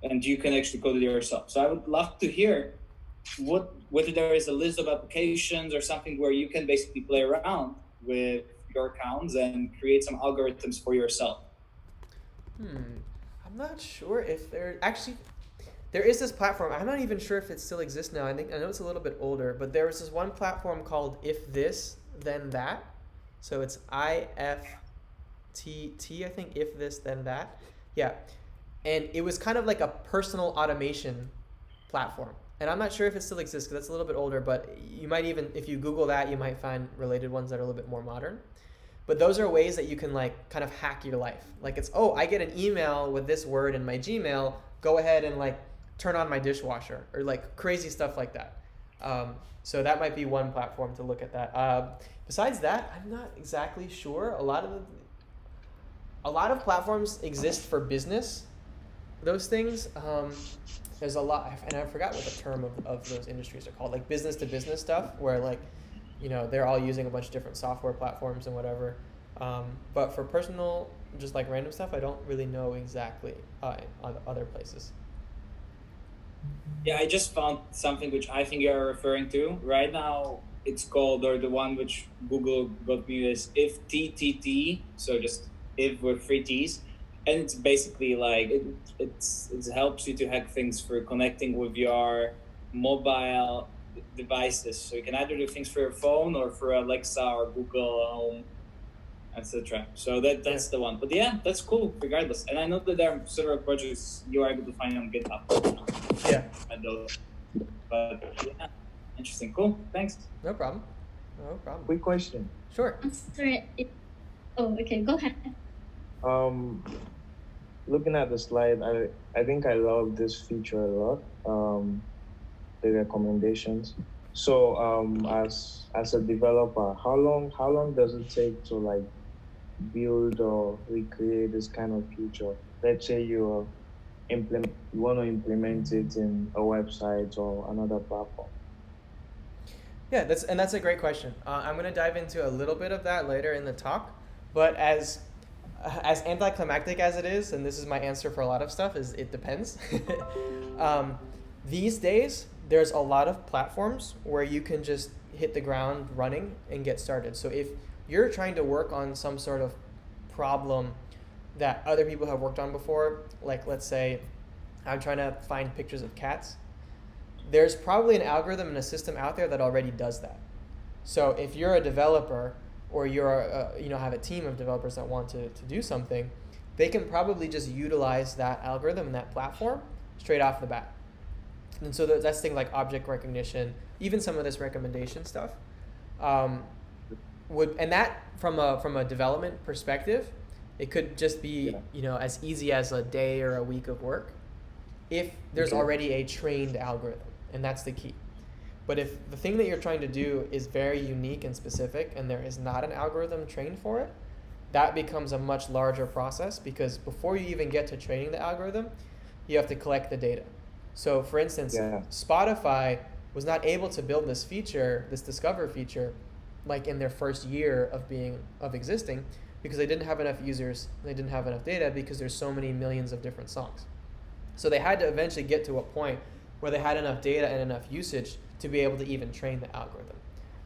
And you can actually code it yourself. So I would love to hear whether there is a list of applications or something where you can basically play around with your accounts and create some algorithms for yourself. I'm not sure if there is this platform. I'm not even sure if it still exists now. I know it's a little bit older, but there was this one platform called If This Then That. So it's IFTT, I think, If This Then That. Yeah. And it was kind of like a personal automation platform. And I'm not sure if it still exists because that's a little bit older, but you might even, if you Google that, you might find related ones that are a little bit more modern. But those are ways that you can like kind of hack your life. Like it's, I get an email with this word in my Gmail, go ahead and like turn on my dishwasher, or like crazy stuff like that. So that might be one platform to look at that. Besides that, I'm not exactly sure. A lot of platforms exist for business. Those things. There's a lot, and I forgot what the term of those industries are called, like business to business stuff, where like, they're all using a bunch of different software platforms and whatever. But for personal, just like random stuff, I don't really know exactly on other places. Yeah, I just found something which I think you're referring to. Right now, it's called, or the one which Google got me is if TTT, so just if with three T's. And it's basically like, it helps you to hack things through connecting with your mobile devices. So you can either do things for your phone or for Alexa or Google Home, etc. So that's the one. But yeah, that's cool regardless. And I know that there are several projects you are able to find on GitHub. Yeah. And those. But yeah, interesting. Cool. Thanks. No problem. No problem. Quick question. Sure. I'm sorry. Oh, okay. Go ahead. Looking at the slide, I think I love this feature a lot. The recommendations. So as a developer, how long does it take to like build or recreate this kind of feature? Let's say you want to implement it in a website or another platform. Yeah, that's a great question. I'm going to dive into a little bit of that later in the talk, but as anticlimactic as it is, and this is my answer for a lot of stuff, is it depends. These days, there's a lot of platforms where you can just hit the ground running and get started. So if you're trying to work on some sort of problem that other people have worked on before, like let's say I'm trying to find pictures of cats, there's probably an algorithm and a system out there that already does that. So if you're a developer or you're have a team of developers that want to do something, they can probably just utilize that algorithm and that platform straight off the bat. And so that's things like object recognition, even some of this recommendation stuff. And that from a development perspective, it could just be as easy as a day or a week of work if there's already a trained algorithm, and that's the key. But if the thing that you're trying to do is very unique and specific and there is not an algorithm trained for it, that becomes a much larger process, because before you even get to training the algorithm, you have to collect the data. So for instance, Spotify was not able to build this feature, this Discover feature, like in their first year of existing, because they didn't have enough users, they didn't have enough data, because there's so many millions of different songs. So they had to eventually get to a point where they had enough data and enough usage to be able to even train the algorithm.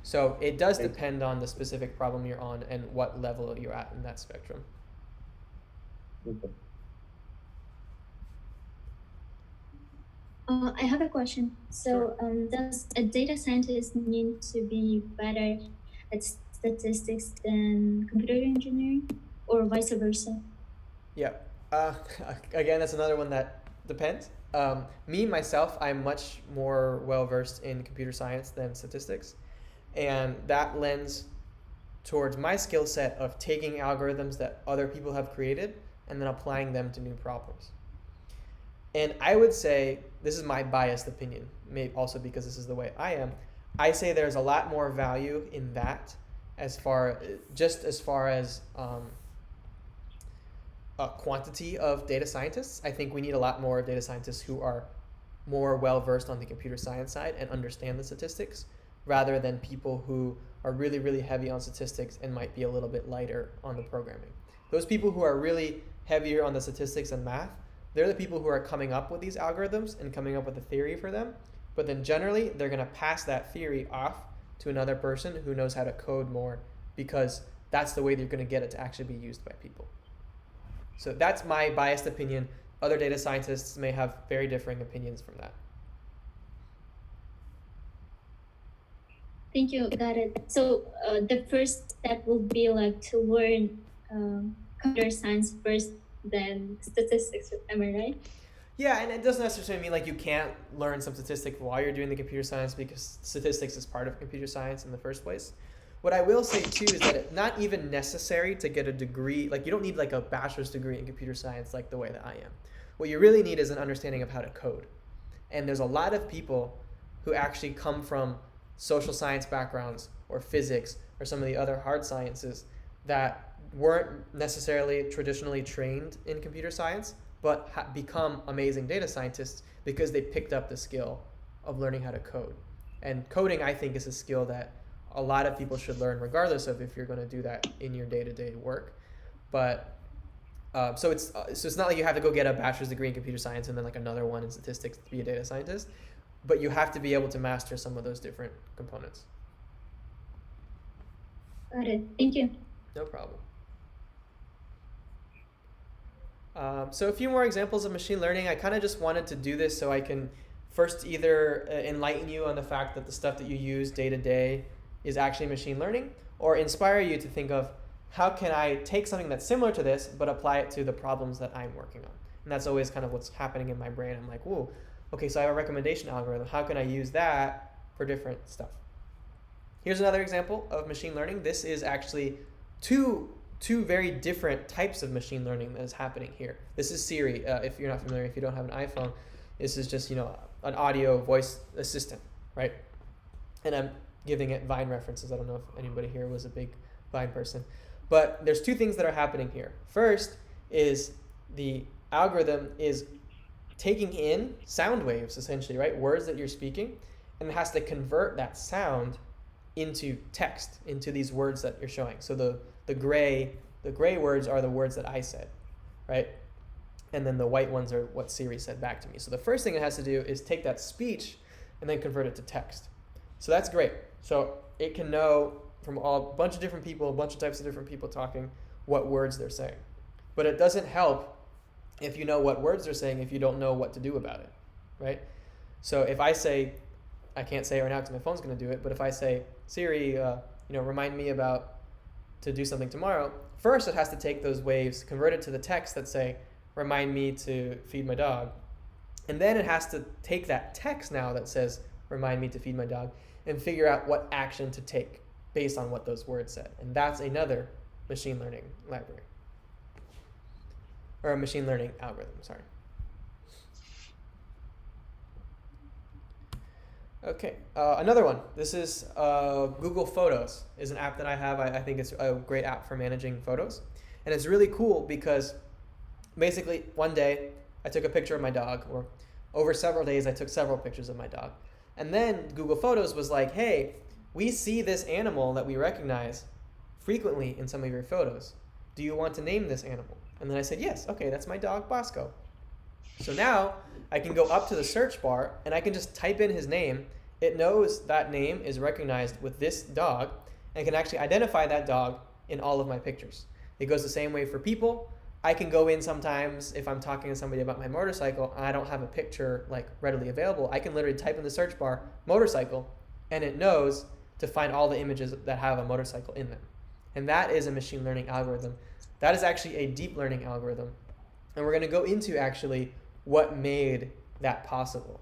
So it does depend on the specific problem you're on and what level you're at in that spectrum. Okay. I have a question. So, does a data scientist need to be better at statistics than computer engineering, or vice versa? Yeah. Again, that's another one that depends. Myself, I'm much more well-versed in computer science than statistics. And that lends towards my skill set of taking algorithms that other people have created and then applying them to new problems. And I would say, this is my biased opinion, maybe also because this is the way I am, I say there's a lot more value in that as far as a quantity of data scientists. I think we need a lot more data scientists who are more well-versed on the computer science side and understand the statistics, rather than people who are really, really heavy on statistics and might be a little bit lighter on the programming. Those people who are really heavier on the statistics and math, they're the people who are coming up with these algorithms and coming up with a theory for them, but then generally they're going to pass that theory off to another person who knows how to code more, because that's the way they're going to get it to actually be used by people. So that's my biased opinion. Other data scientists may have very differing opinions from that. Thank you, got it. So the first step will be like to learn computer science first, then statistics, am I right? Yeah, and it doesn't necessarily mean like you can't learn some statistics while you're doing the computer science, because statistics is part of computer science in the first place. What I will say too is that it's not even necessary to get a degree, like you don't need like a bachelor's degree in computer science like the way that I am. What you really need is an understanding of how to code. And there's a lot of people who actually come from social science backgrounds or physics or some of the other hard sciences that weren't necessarily traditionally trained in computer science, but become amazing data scientists because they picked up the skill of learning how to code. And coding, I think, is a skill that a lot of people should learn, regardless of if you're going to do that in your day-to-day work. But so it's not like you have to go get a bachelor's degree in computer science and then like another one in statistics to be a data scientist, but you have to be able to master some of those different components. Got it. Thank you. No problem. So a few more examples of machine learning. I kind of just wanted to do this so I can first either enlighten you on the fact that the stuff that you use day to day is actually machine learning, or inspire you to think of how can I take something that's similar to this but apply it to the problems that I'm working on. And that's always kind of what's happening in my brain. I'm like, whoa, okay, so I have a recommendation algorithm. How can I use that for different stuff? Here's another example of machine learning. This is actually two very different types of machine learning that is happening here. This is Siri. If you're not familiar, if you don't have an iPhone, this is just, an audio voice assistant, right? And I'm giving it Vine references. I don't know if anybody here was a big Vine person. But there's two things that are happening here. First is the algorithm is taking in sound waves, essentially, right? Words that you're speaking, and it has to convert that sound into text, into these words that you're showing. So the gray words are the words that I said, right? And then the white ones are what Siri said back to me. So the first thing it has to do is take that speech and then convert it to text. So that's great. So it can know from a bunch of different people, a bunch of types of different people talking, what words they're saying. But it doesn't help if you know what words they're saying if you don't know what to do about it, right? So if I say, I can't say it right now because my phone's going to do it, but if I say, Siri, remind me to do something tomorrow, first it has to take those waves, convert it to the text that say, remind me to feed my dog. And then it has to take that text now that says, remind me to feed my dog, and figure out what action to take based on what those words said. And that's another machine learning library. Or a machine learning algorithm, sorry. Okay, another one. This is Google Photos. Is an app that I have. I think it's a great app for managing photos. And it's really cool because basically one day I took a picture of my dog, or over several days I took several pictures of my dog. And then Google Photos was like, hey, we see this animal that we recognize frequently in some of your photos. Do you want to name this animal? And then I said, yes, okay, that's my dog, Bosco. So now I can go up to the search bar and I can just type in his name. It knows that name is recognized with this dog and can actually identify that dog in all of my pictures. It goes the same way for people. I can go in sometimes if I'm talking to somebody about my motorcycle and I don't have a picture like readily available. I can literally type in the search bar motorcycle and it knows to find all the images that have a motorcycle in them. And that is a machine learning algorithm. That is actually a deep learning algorithm. And we're going to go into actually what made that possible.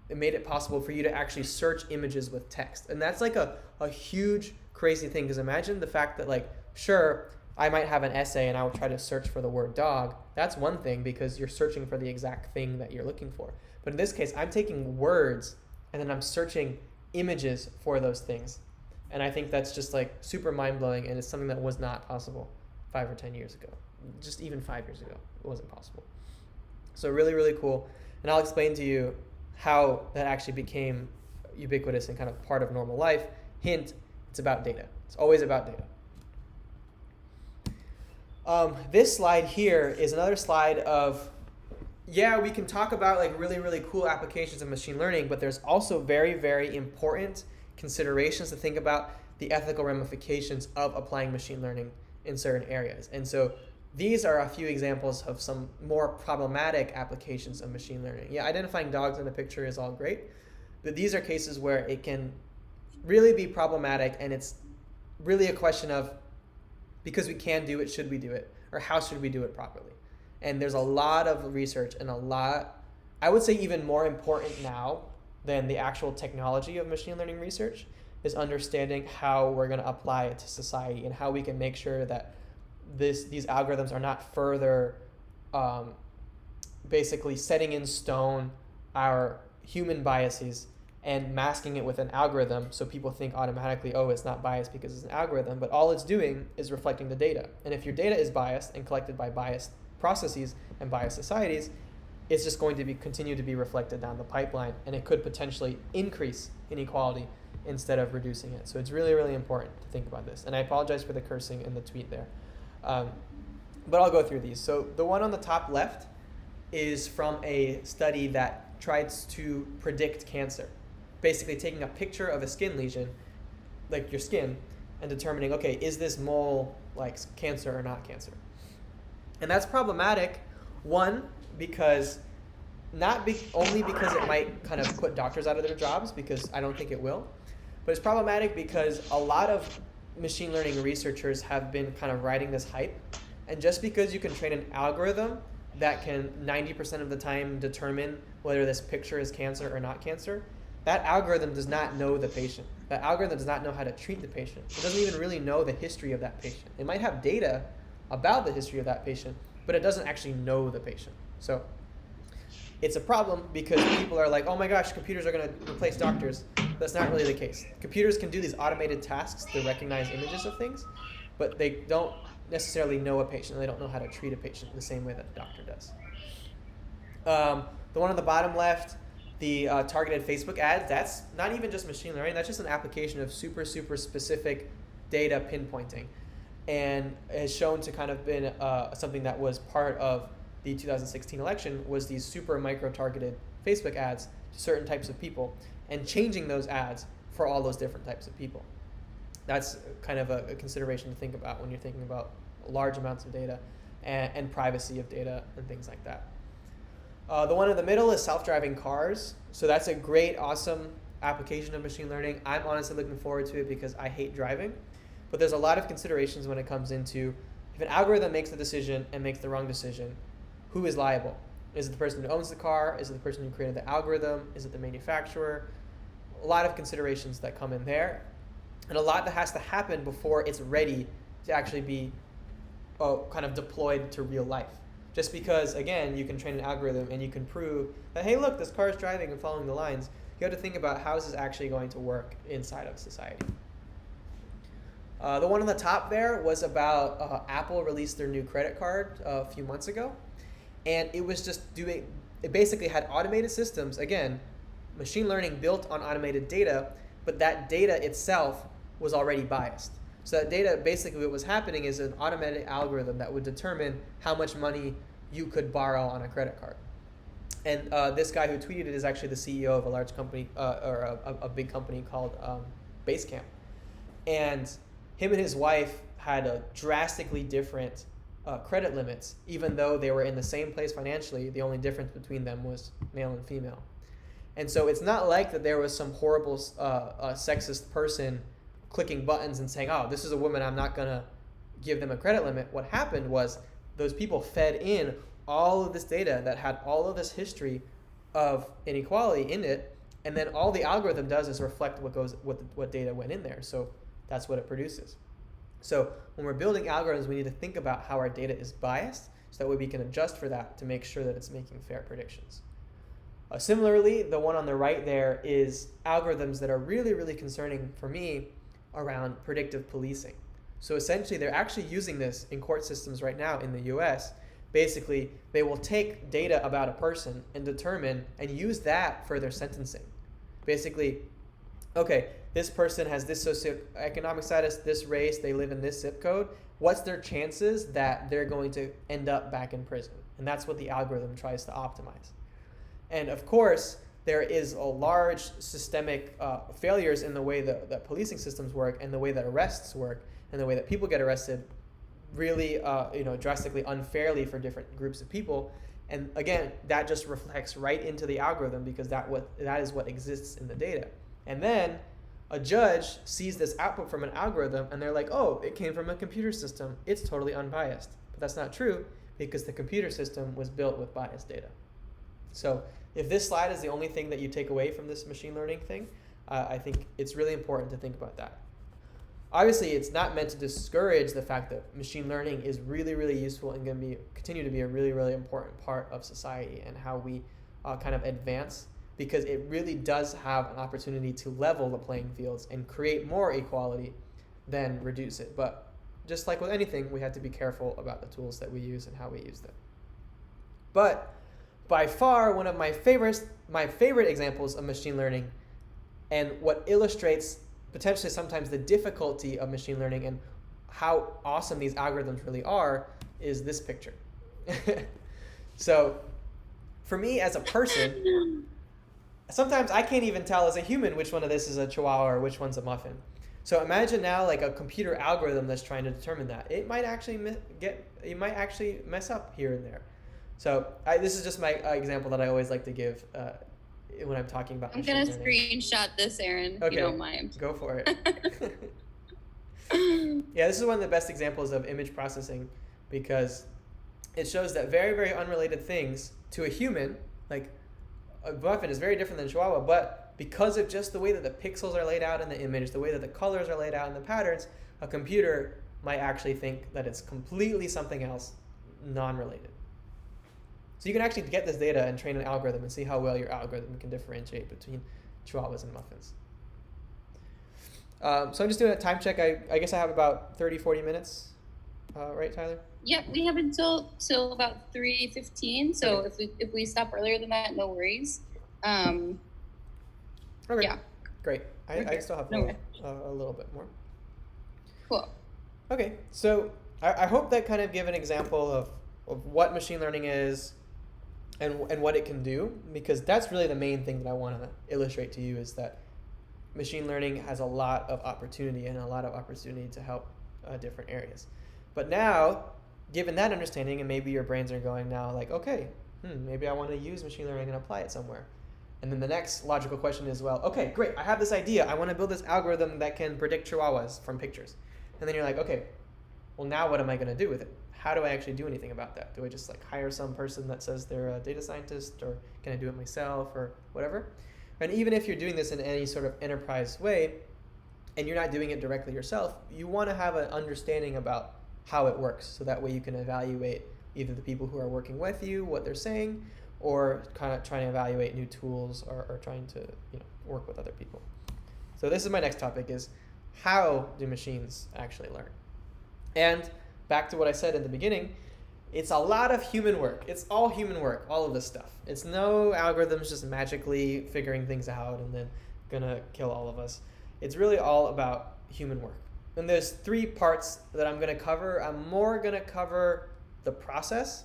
It made it possible for you to actually search images with text. And that's like a huge, crazy thing, because imagine the fact that, like, sure, I might have an essay and I will try to search for the word dog. That's one thing because you're searching for the exact thing that you're looking for. But in this case, I'm taking words and then I'm searching images for those things. And I think that's just like super mind-blowing, and it's something that was not possible 5 or 10 years ago. Just even 5 years ago, it wasn't possible. So really, really cool. And I'll explain to you how that actually became ubiquitous and kind of part of normal life. Hint, it's about data. It's always about data. This slide here is another slide of, yeah, we can talk about like really, really cool applications of machine learning, but there's also very, very important considerations to think about the ethical ramifications of applying machine learning in certain areas. And so these are a few examples of some more problematic applications of machine learning. Yeah, identifying dogs in a picture is all great, but these are cases where it can really be problematic, and it's really a question of, because we can do it, should we do it? Or how should we do it properly? And there's a lot of research and a lot, I would say even more important now than the actual technology of machine learning research, is understanding how we're going to apply it to society and how we can make sure that these algorithms are not further basically setting in stone our human biases and masking it with an algorithm so people think automatically, oh, it's not biased because it's an algorithm, but all it's doing is reflecting the data. And if your data is biased and collected by biased processes and biased societies, it's just going to continue to be reflected down the pipeline, and it could potentially increase inequality instead of reducing it. So it's really, really important to think about this. And I apologize for the cursing in the tweet there. But I'll go through these. So the one on the top left is from a study that tries to predict cancer. Basically taking a picture of a skin lesion, like your skin, and determining, okay, is this mole like cancer or not cancer? And that's problematic, one, because only because it might kind of put doctors out of their jobs, because I don't think it will, but it's problematic because a lot of machine learning researchers have been kind of riding this hype, and just because you can train an algorithm that can 90% of the time determine whether this picture is cancer or not cancer, that algorithm does not know the patient. That algorithm does not know how to treat the patient. It doesn't even really know the history of that patient. It might have data about the history of that patient, but it doesn't actually know the patient. So it's a problem because people are like, oh my gosh, computers are going to replace doctors. That's not really the case. Computers can do these automated tasks to recognize images of things, but they don't necessarily know a patient. They don't know how to treat a patient the same way that a doctor does. The one on the bottom left, the targeted Facebook ads, that's not even just machine learning. That's just an application of super, super specific data pinpointing, and has shown to kind of been something that was part of the 2016 election, was these super micro-targeted Facebook ads to certain types of people and changing those ads for all those different types of people. That's kind of a consideration to think about when you're thinking about large amounts of data and privacy of data and things like that. The one in the middle is self-driving cars. So that's a great, awesome application of machine learning. I'm honestly looking forward to it because I hate driving. But there's a lot of considerations when it comes into, if an algorithm makes a decision and makes the wrong decision, who is liable? Is it the person who owns the car? Is it the person who created the algorithm? Is it the manufacturer? A lot of considerations that come in there, and a lot that has to happen before it's ready to actually be kind of deployed to real life. Just because, again, you can train an algorithm and you can prove that, hey, look, this car is driving and following the lines, you have to think about how is this actually going to work inside of society. The one on the top there was about Apple released their new credit card a few months ago. And it was just it basically had automated systems, again, machine learning built on automated data, but that data itself was already biased. So that data, basically what was happening is an automated algorithm that would determine how much money you could borrow on a credit card. And this guy who tweeted it is actually the CEO of a large company, or a big company called Basecamp. And him and his wife had a drastically different credit limits, even though they were in the same place financially. The only difference between them was male and female. And so it's not like that there was some horrible sexist person clicking buttons and saying, oh, this is a woman, I'm not going to give them a credit limit. What happened was those people fed in all of this data that had all of this history of inequality in it, and then all the algorithm does is reflect what data went in there. So that's what it produces. So when we're building algorithms, we need to think about how our data is biased so that way we can adjust for that to make sure that it's making fair predictions. Similarly, the one on the right there is algorithms that are really, really concerning for me around predictive policing. So essentially, they're actually using this in court systems right now in the US. Basically, they will take data about a person and determine and use that for their sentencing. Basically, okay, this person has this socioeconomic status, this race, they live in this zip code. What's their chances that they're going to end up back in prison? And that's what the algorithm tries to optimize. And of course, there is a large systemic failures in the way that policing systems work and the way that arrests work and the way that people get arrested really drastically unfairly for different groups of people. And again, that just reflects right into the algorithm because that is what exists in the data. And then a judge sees this output from an algorithm and they're like, oh, it came from a computer system. It's totally unbiased. But that's not true because the computer system was built with biased data. So if this slide is the only thing that you take away from this machine learning thing, I think it's really important to think about that. Obviously, it's not meant to discourage the fact that machine learning is really, really useful and going to continue to be a really, really important part of society and how we kind of advance. because it really does have an opportunity to level the playing fields and create more equality than reduce it. But just like with anything, we have to be careful about the tools that we use and how we use them. But by far, one of my favorite examples of machine learning, and what illustrates potentially sometimes the difficulty of machine learning and how awesome these algorithms really are, is this picture. So for me as a person, sometimes I can't even tell as a human which one of this is a chihuahua or which one's a muffin. So imagine now like a computer algorithm that's trying to determine that. It might actually mess up here and there. So this is just my example that I always like to give when I'm talking about I'm machine gonna learning. screenshot this, Aaron, if Okay, you don't mind. go for it. Yeah, this is one of the best examples of image processing because it shows that very, very unrelated things to a human, like a muffin is very different than Chihuahua, but because of just the way that the pixels are laid out in the image, the way that the colors are laid out in the patterns, a computer might actually think that it's completely something else, non-related. So you can actually get this data and train an algorithm and see how well your algorithm can differentiate between Chihuahuas and muffins. So I'm just doing a time check. I guess I have about 30, 40 minutes, right, Tyler? Yep, we have until about 3:15. So Okay. if we stop earlier than that, no worries. Okay. Yeah. Great. I Okay. still have No a little bit more. Cool. Okay, so I hope that kind of give an example of what machine learning is and what it can do, because that's really the main thing that I want to illustrate to you, is that machine learning has a lot of opportunity and a lot of opportunity to help different areas. But now, given that understanding, and maybe your brains are going now like, okay, maybe I want to use machine learning and apply it somewhere. And then the next logical question is, well, okay, great, I have this idea. I want to build this algorithm that can predict chihuahuas from pictures. And then you're like, okay, well, now what am I going to do with it? How do I actually do anything about that? Do I just like hire some person that says they're a data scientist, or can I do it myself, or whatever? And even if you're doing this in any sort of enterprise way, and you're not doing it directly yourself, you want to have an understanding about how it works, so that way you can evaluate either the people who are working with you, what they're saying, or kind of trying to evaluate new tools, or trying to work with other people. So this is my next topic, is how do machines actually learn? And back to what I said in the beginning, it's a lot of human work. It's all human work, all of this stuff. It's no algorithms just magically figuring things out and then gonna kill all of us. It's really all about human work. And there's 3 parts that I'm gonna cover. I'm more gonna cover the process.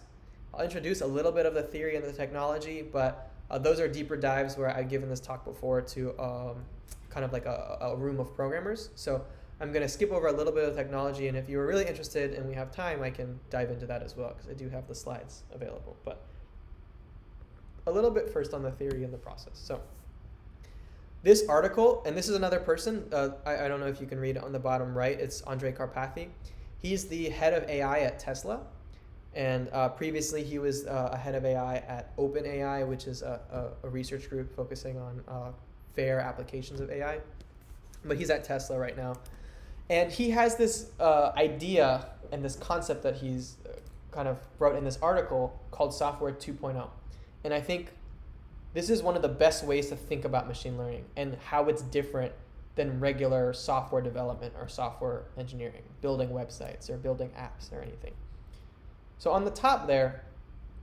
I'll introduce a little bit of the theory and the technology, but those are deeper dives where I've given this talk before to kind of like a room of programmers. So I'm going to skip over a little bit of technology, and if you are really interested and we have time, I can dive into that as well, because I do have the slides available. But a little bit first on the theory and the process. So this article, and this is another person, I don't know if you can read it on the bottom right, it's Andrej Karpathy. He's the head of AI at Tesla. And previously, he was a head of AI at OpenAI, which is a research group focusing on fair applications of AI. But he's at Tesla right now. And he has this idea and this concept that he's kind of wrote in this article called Software 2.0. And I think this is one of the best ways to think about machine learning and how it's different than regular software development or software engineering, building websites or building apps or anything. So on the top there,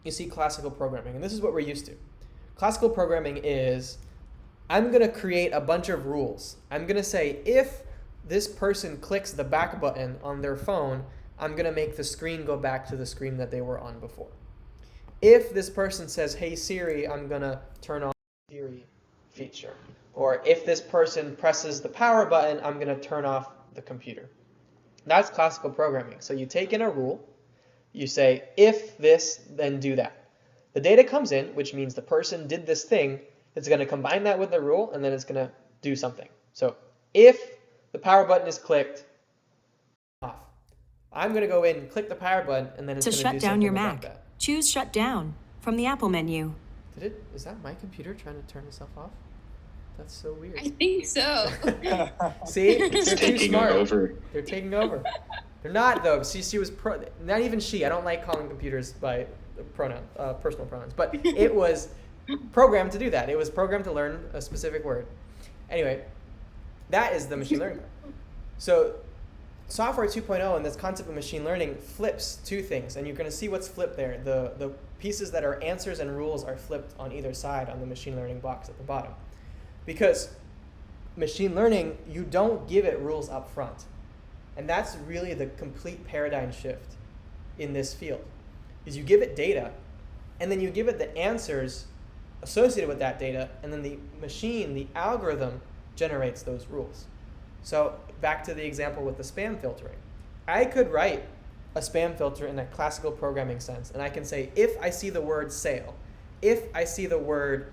you see classical programming, and this is what we're used to. Classical programming is, I'm going to create a bunch of rules. I'm going to say, if this person clicks the back button on their phone, I'm going to make the screen go back to the screen that they were on before. If this person says, hey Siri, I'm going to turn on the Siri feature. Or if this person presses the power button, I'm going to turn off the computer. That's classical programming. So you take in a rule. You say, if this, then do that. The data comes in, which means the person did this thing. It's going to combine that with the rule, and then it's going to do something. So if the power button is clicked, off. I'm going to go in and click the power button, and then it's going to do something about that. To shut down your Mac, choose Shut Down from the Apple menu. Is that my computer trying to turn itself off? That's so weird. I think so. See? They're too smart. Over. They're taking over. They're not, though. See, she was not even she. I don't like calling computers by personal pronouns. But it was programmed to do that. It was programmed to learn a specific word. Anyway, that is the machine learning part. So software 2.0 and this concept of machine learning flips two things, and you're going to see what's flipped there. The pieces that are answers and rules are flipped on either side on the machine learning box at the bottom. Because machine learning, you don't give it rules up front. And that's really the complete paradigm shift in this field, is you give it data, and then you give it the answers associated with that data, and then the machine, the algorithm, generates those rules. So back to the example with the spam filtering. I could write a spam filter in a classical programming sense, and I can say, if I see the word sale, if I see the word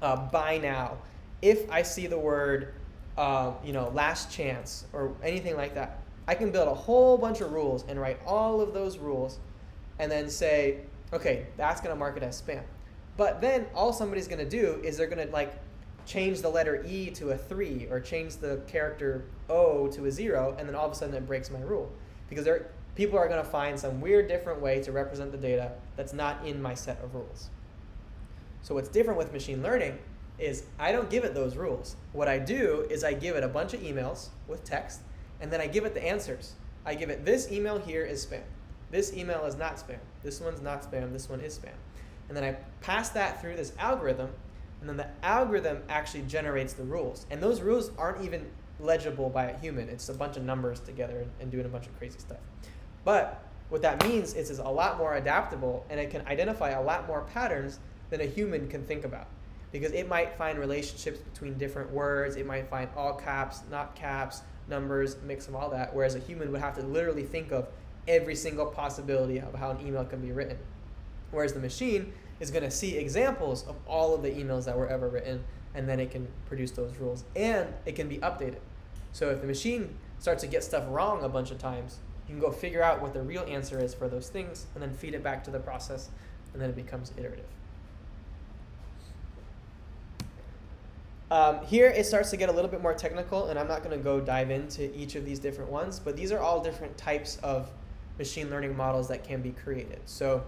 buy now, if I see the word last chance, or anything like that, I can build a whole bunch of rules and write all of those rules and then say, okay, that's going to mark it as spam. But then all somebody's going to do is they're going to change the letter E to a 3 or change the character O to a 0, and then all of a sudden it breaks my rule. Because people are going to find some weird different way to represent the data that's not in my set of rules. So what's different with machine learning is I don't give it those rules. What I do is I give it a bunch of emails with text, and then I give it the answers. I give it, this email here is spam. This email is not spam. This one's not spam. This one is spam. And then I pass that through this algorithm, and then the algorithm actually generates the rules. And those rules aren't even legible by a human. It's a bunch of numbers together and doing a bunch of crazy stuff. But what that means is it's a lot more adaptable, and it can identify a lot more patterns than a human can think about. Because it might find relationships between different words. It might find all caps, not caps, numbers, mix of all that. Whereas a human would have to literally think of every single possibility of how an email can be written. Whereas the machine is going to see examples of all of the emails that were ever written, and then it can produce those rules. And it can be updated. So if the machine starts to get stuff wrong a bunch of times, you can go figure out what the real answer is for those things, and then feed it back to the process, and then it becomes iterative. Here it starts to get a little bit more technical, and I'm not going to go dive into each of these different ones, but these are all different types of machine learning models that can be created. So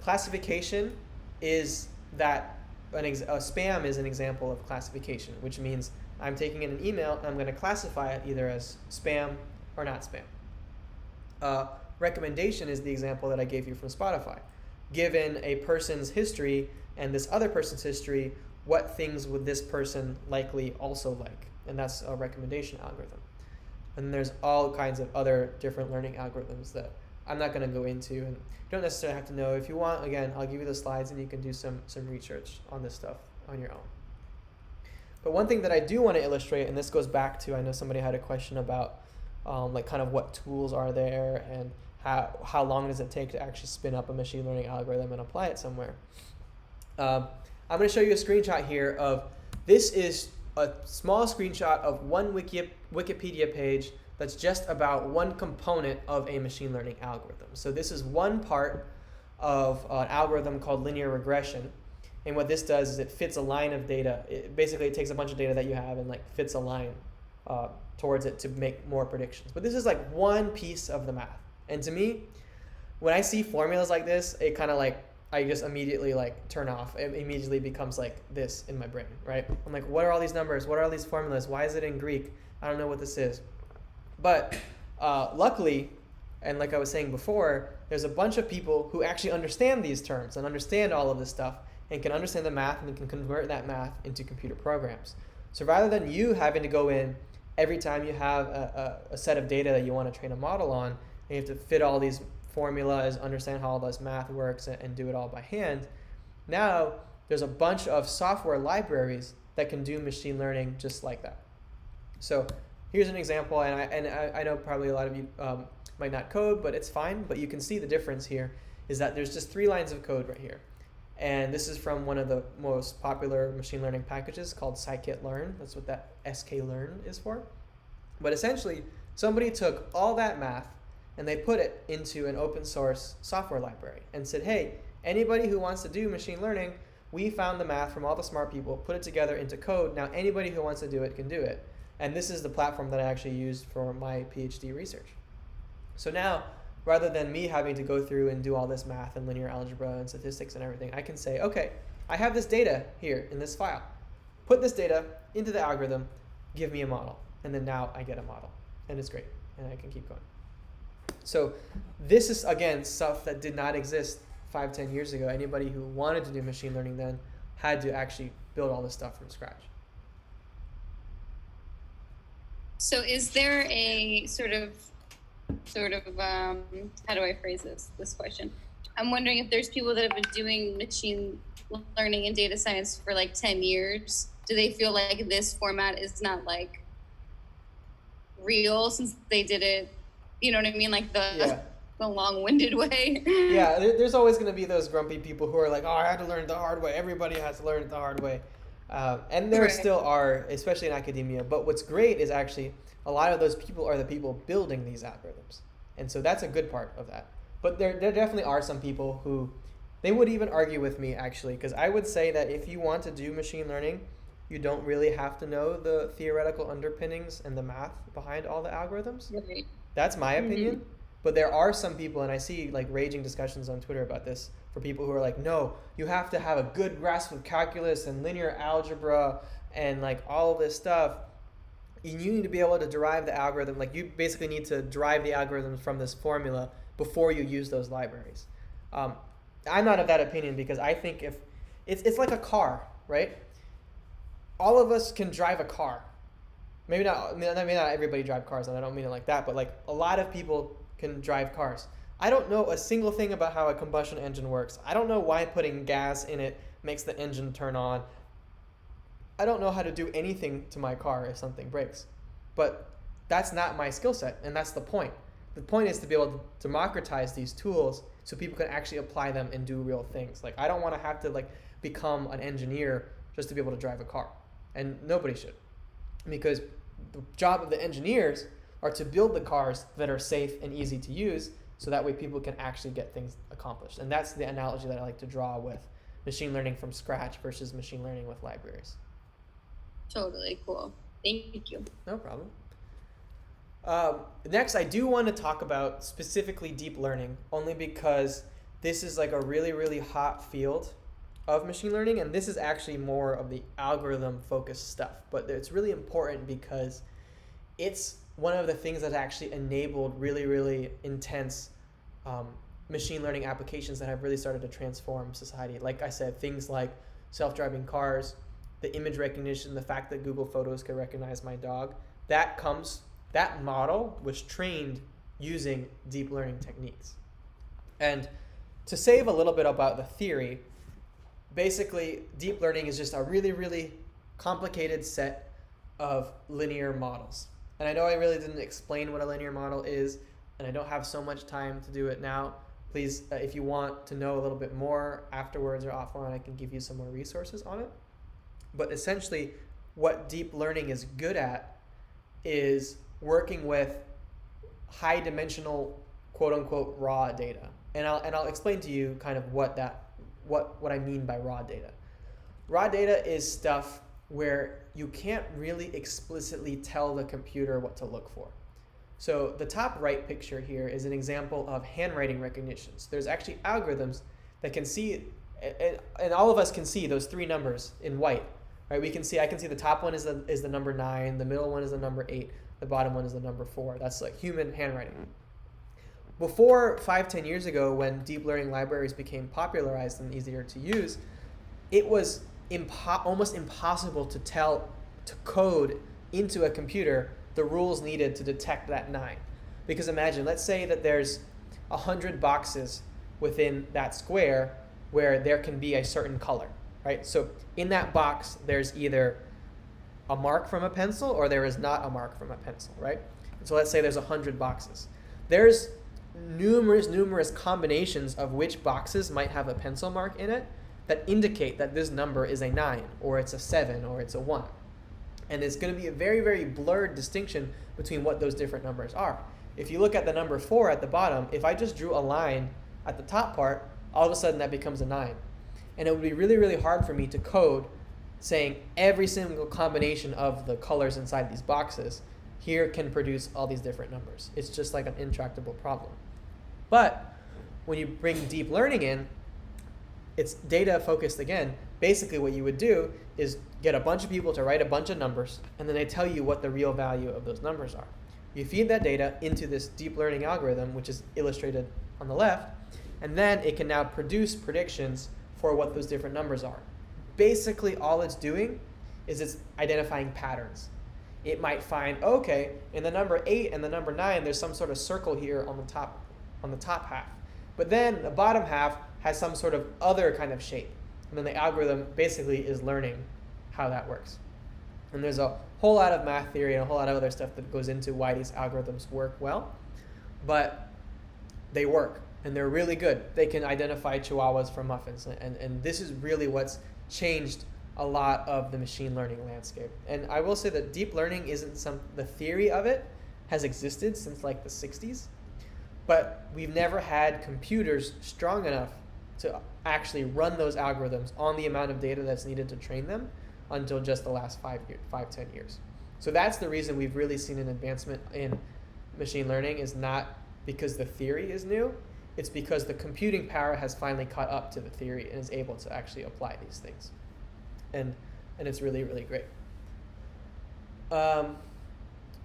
classification is that a spam is an example of classification, which means I'm taking in an email and I'm going to classify it either as spam or not spam. Recommendation is the example that I gave you from Spotify. Given a person's history and this other person's history, what things would this person likely also like? And that's a recommendation algorithm. And there's all kinds of other different learning algorithms that I'm not going to go into, and you don't necessarily have to know. If you want, again, I'll give you the slides and you can do some research on this stuff on your own. But one thing that I do want to illustrate, and this goes back to, I know somebody had a question about kind of what tools are there and how long does it take to actually spin up a machine learning algorithm and apply it somewhere. I'm going to show you a screenshot here of, this is a small screenshot of one Wikipedia page that's just about one component of a machine learning algorithm. So this is one part of an algorithm called linear regression. And what this does is it fits a line of data. Basically, it takes a bunch of data that you have and fits a line towards it to make more predictions. But this is one piece of the math. And to me, when I see formulas like this, it kind of I just immediately turn off. It immediately becomes this in my brain, right? I'm like, what are all these numbers? What are all these formulas? Why is it in Greek? I don't know what this is. But luckily, and like I was saying before, there's a bunch of people who actually understand these terms and understand all of this stuff and can understand the math and can convert that math into computer programs. So rather than you having to go in every time you have a set of data that you want to train a model on, and you have to fit all these formulas, understand how all this math works, and do it all by hand, now there's a bunch of software libraries that can do machine learning just like that. So here's an example, and I know probably a lot of you might not code, but it's fine. But you can see the difference here is that there's just 3 lines of code right here. And this is from one of the most popular machine learning packages called scikit-learn. That's what that sklearn is for. But essentially, somebody took all that math and they put it into an open source software library and said, hey, anybody who wants to do machine learning, we found the math from all the smart people, put it together into code. Now anybody who wants to do it can do it. And this is the platform that I actually used for my PhD research. So now, rather than me having to go through and do all this math and linear algebra and statistics and everything, I can say, okay, I have this data here in this file. Put this data into the algorithm, give me a model. And then now I get a model. And it's great. And I can keep going. So this is, again, stuff that did not exist 5-10 years ago. Anybody who wanted to do machine learning then had to actually build all this stuff from scratch. So is there a sort of how do I phrase this question? I'm wondering if there's people that have been doing machine learning and data science for like 10 years. Do they feel like this format is not like real since they did it, you know what I mean? Like the long-winded way. Yeah, there's always going to be those grumpy people who are like, oh, I had to learn it the hard way. Everybody has to learn it the hard way. And there still are, especially in academia. But what's great is actually a lot of those people are the people building these algorithms. And so that's a good part of that. But there definitely are some people who, they would even argue with me, actually, because I would say that if you want to do machine learning, you don't really have to know the theoretical underpinnings and the math behind all the algorithms. Right. That's my opinion. But there are some people, and I see like raging discussions on Twitter about this, for people who are like, no, you have to have a good grasp of calculus and linear algebra and like all of this stuff. You need to be able to derive the algorithm. Like you basically need to derive the algorithm from this formula before you use those libraries. I'm not of that opinion because I think if it's like a car, right? All of us can drive a car. Maybe not everybody drive cars, and I don't mean it like that, but like a lot of people can drive cars. I don't know a single thing about how a combustion engine works. I don't know why putting gas in it makes the engine turn on. I don't know how to do anything to my car if something breaks. But that's not my skill set, and that's the point. The point is to be able to democratize these tools so people can actually apply them and do real things. Like I don't want to have to like become an engineer just to be able to drive a car. And nobody should. Because the job of the engineers are to build the cars that are safe and easy to use so that way people can actually get things accomplished. And that's the analogy that I like to draw with machine learning from scratch versus machine learning with libraries. Totally cool. Thank you. No problem. Next, I do want to talk about specifically deep learning, only because this is like a really, really hot field of machine learning, and this is actually more of the algorithm-focused stuff. But it's really important because it's one of the things that actually enabled really, really intense machine learning applications that have really started to transform society. Like I said, things like self-driving cars, the image recognition, the fact that Google Photos can recognize my dog, that model was trained using deep learning techniques. And to save a little bit about the theory, basically deep learning is just a really, really complicated set of linear models. And I know I really didn't explain what a linear model is, and I don't have so much time to do it now. Please, if you want to know a little bit more afterwards or offline, I can give you some more resources on it. But essentially, what deep learning is good at is working with high-dimensional, quote-unquote, raw data. And I'll explain to you kind of what I mean by raw data. Raw data is stuff where you can't really explicitly tell the computer what to look for. So the top right picture here is an example of handwriting recognitions. There's actually algorithms that can see, and all of us can see those three numbers in white. Right? I can see the top one is the number 9, the middle one is the number 8, the bottom one is the number 4. That's like human handwriting. Before 5-10 years ago, when deep learning libraries became popularized and easier to use, it was almost impossible to code into a computer the rules needed to detect that 9. Because imagine, let's say that there's 100 boxes within that square where there can be a certain color, right? So in that box, there's either a mark from a pencil or there is not a mark from a pencil, right? So let's say there's 100 boxes. There's numerous combinations of which boxes might have a pencil mark in it that indicate that this number is a 9 or it's a 7 or it's a 1. And it's going to be a very, very blurred distinction between what those different numbers are. If you look at the number 4 at the bottom, if I just drew a line at the top part, all of a sudden that becomes a 9. And it would be really, really hard for me to code saying every single combination of the colors inside these boxes here can produce all these different numbers. It's just like an intractable problem. But when you bring deep learning in, it's data focused again. Basically what you would do is get a bunch of people to write a bunch of numbers, and then they tell you what the real value of those numbers are. You feed that data into this deep learning algorithm, which is illustrated on the left, and then it can now produce predictions for what those different numbers are. Basically all it's doing is it's identifying patterns. It might find, okay, in the number 8 and the number 9, there's some sort of circle here on the top half. But then the bottom half has some sort of other kind of shape. And then the algorithm basically is learning how that works. And there's a whole lot of math theory and a whole lot of other stuff that goes into why these algorithms work well. But they work, and they're really good. They can identify chihuahuas from muffins. And this is really what's changed a lot of the machine learning landscape. And I will say that deep learning the theory of it has existed since like the 60s. But we've never had computers strong enough to actually run those algorithms on the amount of data that's needed to train them until just the last 10 years. So that's the reason we've really seen an advancement in machine learning, is not because the theory is new, it's because the computing power has finally caught up to the theory and is able to actually apply these things. And it's really, really great.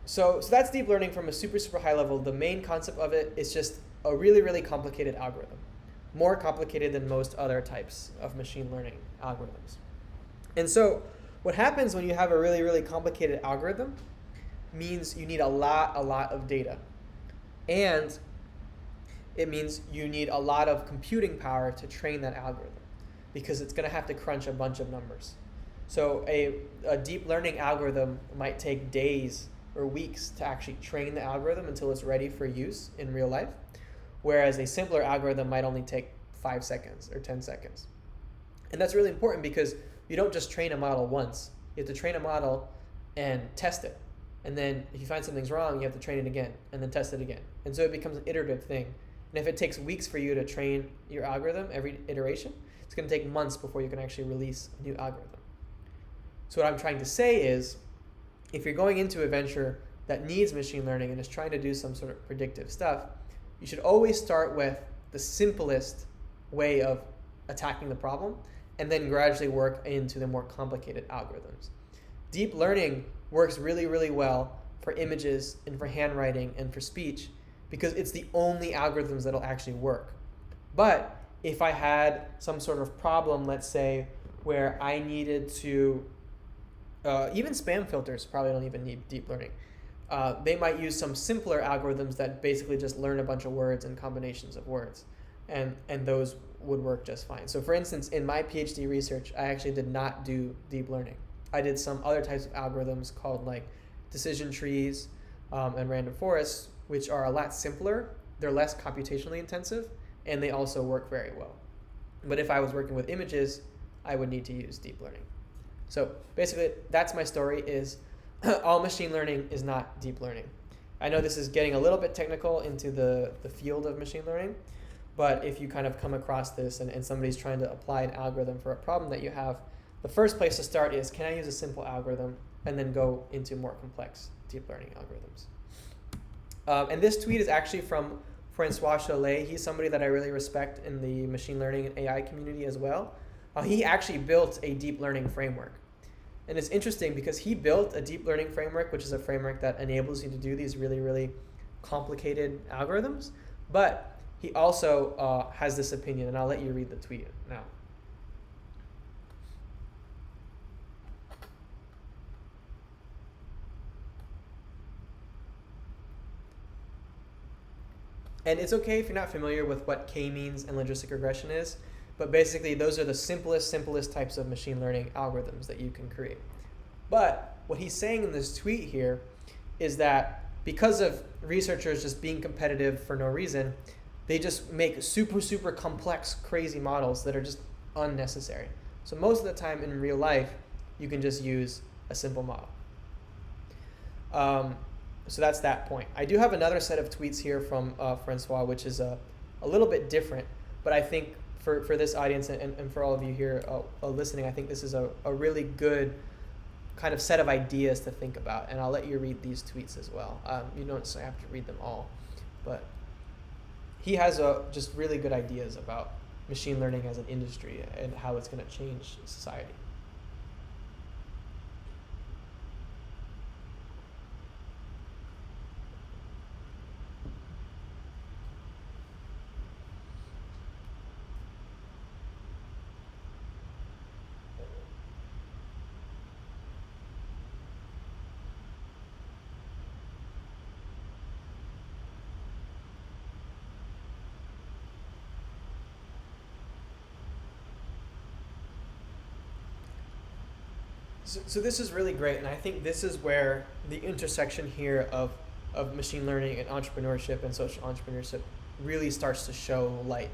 So that's deep learning from a super, super high level. The main concept of it is just a really, really complicated algorithm. More complicated than most other types of machine learning algorithms. And so what happens when you have a really, really complicated algorithm means you need a lot of data. And it means you need a lot of computing power to train that algorithm, because it's going to have to crunch a bunch of numbers. So a deep learning algorithm might take days or weeks to actually train the algorithm until it's ready for use in real life, whereas a simpler algorithm might only take 5 seconds or 10 seconds. And that's really important because you don't just train a model once. You have to train a model and test it. And then if you find something's wrong, you have to train it again and then test it again. And so it becomes an iterative thing. And if it takes weeks for you to train your algorithm every iteration, it's going to take months before you can actually release a new algorithm. So what I'm trying to say is, if you're going into a venture that needs machine learning and is trying to do some sort of predictive stuff, you should always start with the simplest way of attacking the problem and then gradually work into the more complicated algorithms. Deep learning works really, really well for images and for handwriting and for speech because it's the only algorithms that'll actually work. But if I had some sort of problem, let's say, where I needed to, even spam filters probably don't even need deep learning. They might use some simpler algorithms that basically just learn a bunch of words and combinations of words. And those would work just fine. So for instance, in my PhD research, I actually did not do deep learning. I did some other types of algorithms called like decision trees and random forests, which are a lot simpler. They're less computationally intensive, and they also work very well. But if I was working with images, I would need to use deep learning. So basically, that's my story, is all machine learning is not deep learning. I know this is getting a little bit technical into the field of machine learning, but if you kind of come across this and somebody's trying to apply an algorithm for a problem that you have, the first place to start is, can I use a simple algorithm, and then go into more complex deep learning algorithms. And this tweet is actually from Francois Chollet. He's somebody that I really respect in the machine learning and AI community as well. He actually built a deep learning framework. And it's interesting because he built a deep learning framework, which is a framework that enables you to do these really, really complicated algorithms. But he also has this opinion, and I'll let you read the tweet now. And it's okay if you're not familiar with what k-means and logistic regression is, but basically those are the simplest types of machine learning algorithms that you can create. But what he's saying in this tweet here is that because of researchers just being competitive for no reason, they just make super, super complex, crazy models that are just unnecessary. So most of the time in real life, you can just use a simple model. So that's that point. I do have another set of tweets here from Francois, which is a little bit different, but I think for this audience and for all of you here listening, I think this is a really good kind of set of ideas to think about, and I'll let you read these tweets as well. You don't necessarily have to read them all, but he has just really good ideas about machine learning as an industry and how it's going to change society. So this is really great, and I think this is where the intersection here of machine learning and entrepreneurship and social entrepreneurship really starts to show light.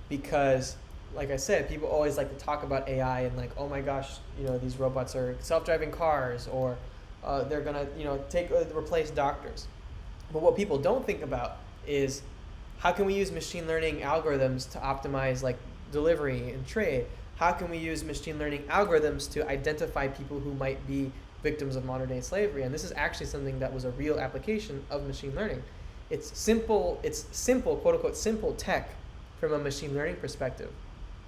Because, like I said, people always like to talk about AI and like, oh my gosh, these robots are self-driving cars, or they're gonna, replace doctors. But what people don't think about is how can we use machine learning algorithms to optimize like delivery and trade? How can we use machine learning algorithms to identify people who might be victims of modern day slavery? And this is actually something that was a real application of machine learning. It's simple, quote unquote, simple tech from a machine learning perspective,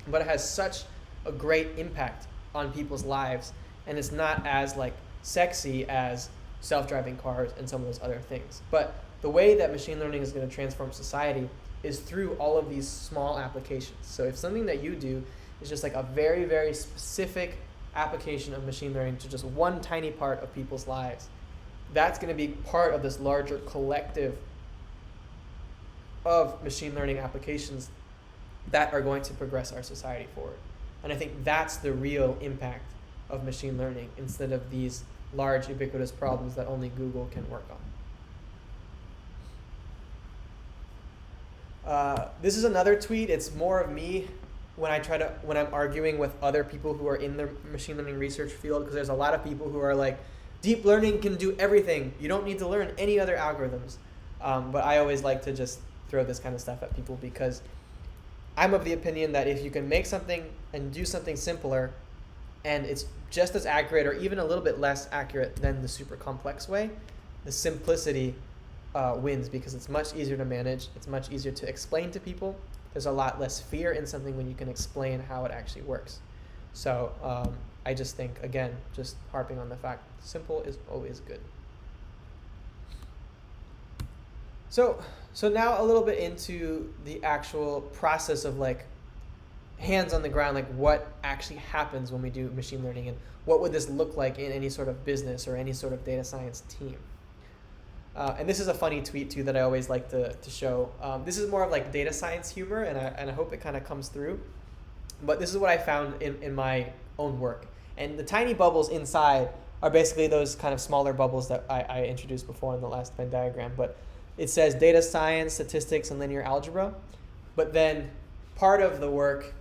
but it has such a great impact on people's lives, and it's not as like sexy as self-driving cars and some of those other things. But the way that machine learning is going to transform society is through all of these small applications. So if something that you do is just like a very, very specific application of machine learning to just one tiny part of people's lives, that's going to be part of this larger collective of machine learning applications that are going to progress our society forward. And I think that's the real impact of machine learning, instead of these large ubiquitous problems that only Google can work on. This is another tweet. It's more of me when I'm arguing with other people who are in the machine learning research field, because there's a lot of people who are like, deep learning can do everything. You don't need to learn any other algorithms. But I always like to just throw this kind of stuff at people, because I'm of the opinion that if you can make something and do something simpler, and it's just as accurate or even a little bit less accurate than the super complex way, the simplicity wins, because it's much easier to manage. It's much easier to explain to people. There's a lot less fear in something when you can explain how it actually works. So I just think, again, just harping on the fact, simple is always good. So now a little bit into the actual process of like hands on the ground, like what actually happens when we do machine learning, and what would this look like in any sort of business or any sort of data science team. And this is a funny tweet too that I always like to show. This is more of like data science humor, and I hope it kind of comes through. But this is what I found in my own work. And the tiny bubbles inside are basically those kind of smaller bubbles that I introduced before in the last Venn diagram. But it says data science, statistics, and linear algebra. But then part of the work,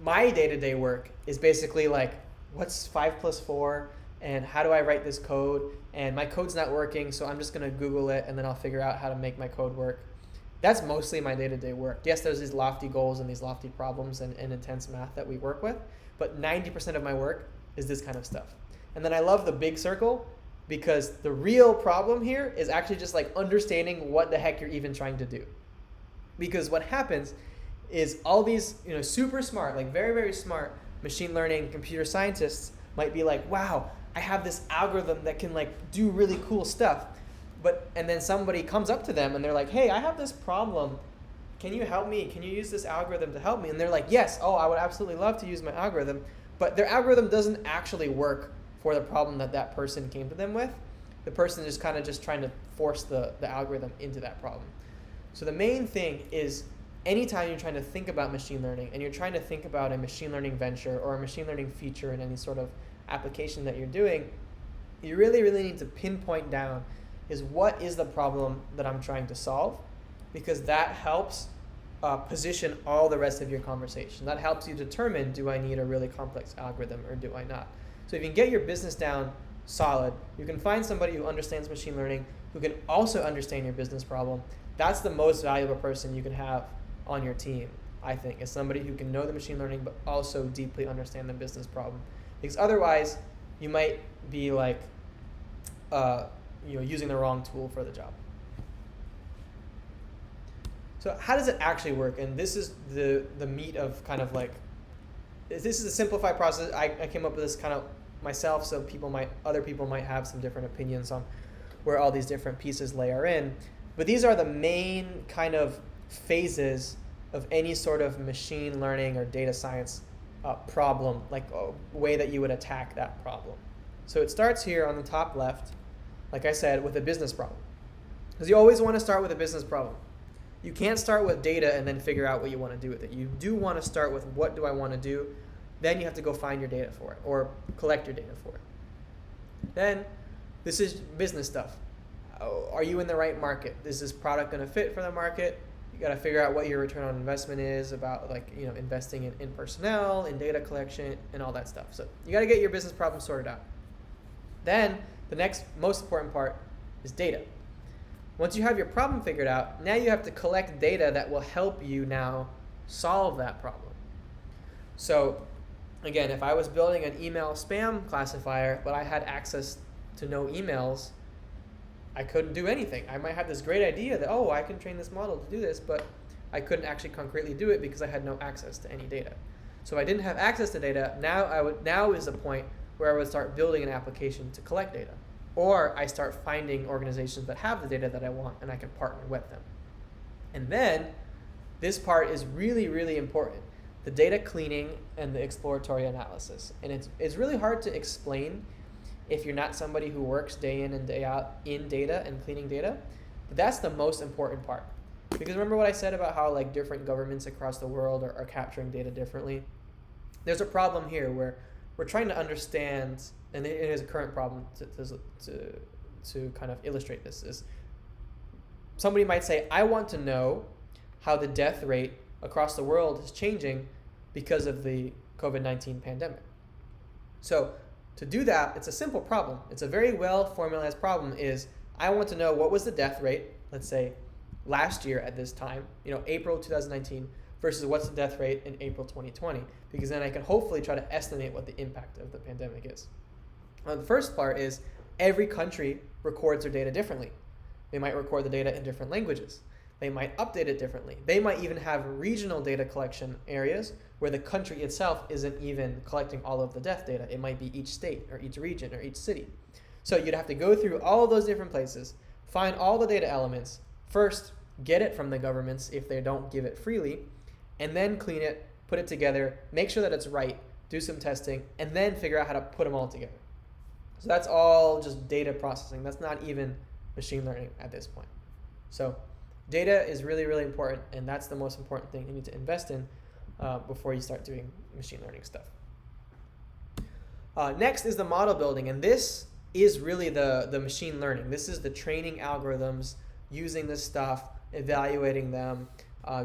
my day-to-day work, is basically like, what's 5 + 4? And how do I write this code? And my code's not working, so I'm just going to Google it, and then I'll figure out how to make my code work. That's mostly my day-to-day work. Yes, there's these lofty goals and these lofty problems and intense math that we work with, but 90% of my work is this kind of stuff. And then I love the big circle, because the real problem here is actually just like understanding what the heck you're even trying to do. Because what happens is all these super smart, like very, very smart machine learning computer scientists might be like, wow, I have this algorithm that can like do really cool stuff. And then somebody comes up to them and they're like, hey, I have this problem. Can you help me? Can you use this algorithm to help me? And they're like, yes, I would absolutely love to use my algorithm. But their algorithm doesn't actually work for the problem that person came to them with. The person is kind of just trying to force the algorithm into that problem. So the main thing is, anytime you're trying to think about machine learning and you're trying to think about a machine learning venture or a machine learning feature in any sort of application that you're doing, you really, really need to pinpoint down is what is the problem that I'm trying to solve, because that helps position all the rest of your conversation. That helps you determine, do I need a really complex algorithm or do I not? So if you can get your business down solid, you can find somebody who understands machine learning, who can also understand your business problem. That's the most valuable person you can have on your team, I think, is somebody who can know the machine learning but also deeply understand the business problem. Because otherwise, you might be like, using the wrong tool for the job. So how does it actually work? And this is the meat of kind of like, this is a simplified process. I came up with this kind of myself, so other people might have some different opinions on where all these different pieces layer in. But these are the main kind of phases of any sort of machine learning or data science problem, like a way that you would attack that problem. So it starts here on the top left, like I said, with a business problem. Because you always want to start with a business problem. You can't start with data and then figure out what you want to do with it. You do want to start with what do I want to do, then you have to go find your data for it or collect your data for it. Then this is business stuff. Are you in the right market? Is this product going to fit for the market? You got to figure out what your return on investment is about, like, you know, investing in personnel, in data collection, and all that stuff. So you got to get your business problem sorted out. Then the next most important part is data. Once you have your problem figured out, now you have to collect data that will help you now solve that problem. So again, if I was building an email spam classifier, but I had access to no emails, I couldn't do anything. I might have this great idea that, oh, I can train this model to do this, but I couldn't actually concretely do it because I had no access to any data. So if I didn't have access to data, now is a point where I would start building an application to collect data. Or I start finding organizations that have the data that I want and I can partner with them. And then this part is really, really important. The data cleaning and the exploratory analysis. And it's really hard to explain if you're not somebody who works day in and day out in data and cleaning data. But that's the most important part. Because remember what I said about how like different governments across the world are capturing data differently? There's a problem here where we're trying to understand, and it is a current problem to kind of illustrate this, is somebody might say, I want to know how the death rate across the world is changing because of the COVID-19 pandemic. So to do that, it's a simple problem. It's a very well formalized problem is, I want to know what was the death rate, let's say last year at this time, April 2019, versus what's the death rate in April 2020, because then I can hopefully try to estimate what the impact of the pandemic is. The first part is every country records their data differently. They might record the data in different languages. They might update it differently. They might even have regional data collection areas where the country itself isn't even collecting all of the death data. It might be each state or each region or each city. So you'd have to go through all of those different places, find all the data elements, first get it from the governments if they don't give it freely, and then clean it, put it together, make sure that it's right, do some testing, and then figure out how to put them all together. So that's all just data processing. That's not even machine learning at this point. So data is really, really important, and that's the most important thing you need to invest in before you start doing machine learning stuff. Next is the model building, and this is really the machine learning. This is the training algorithms, using this stuff, evaluating them,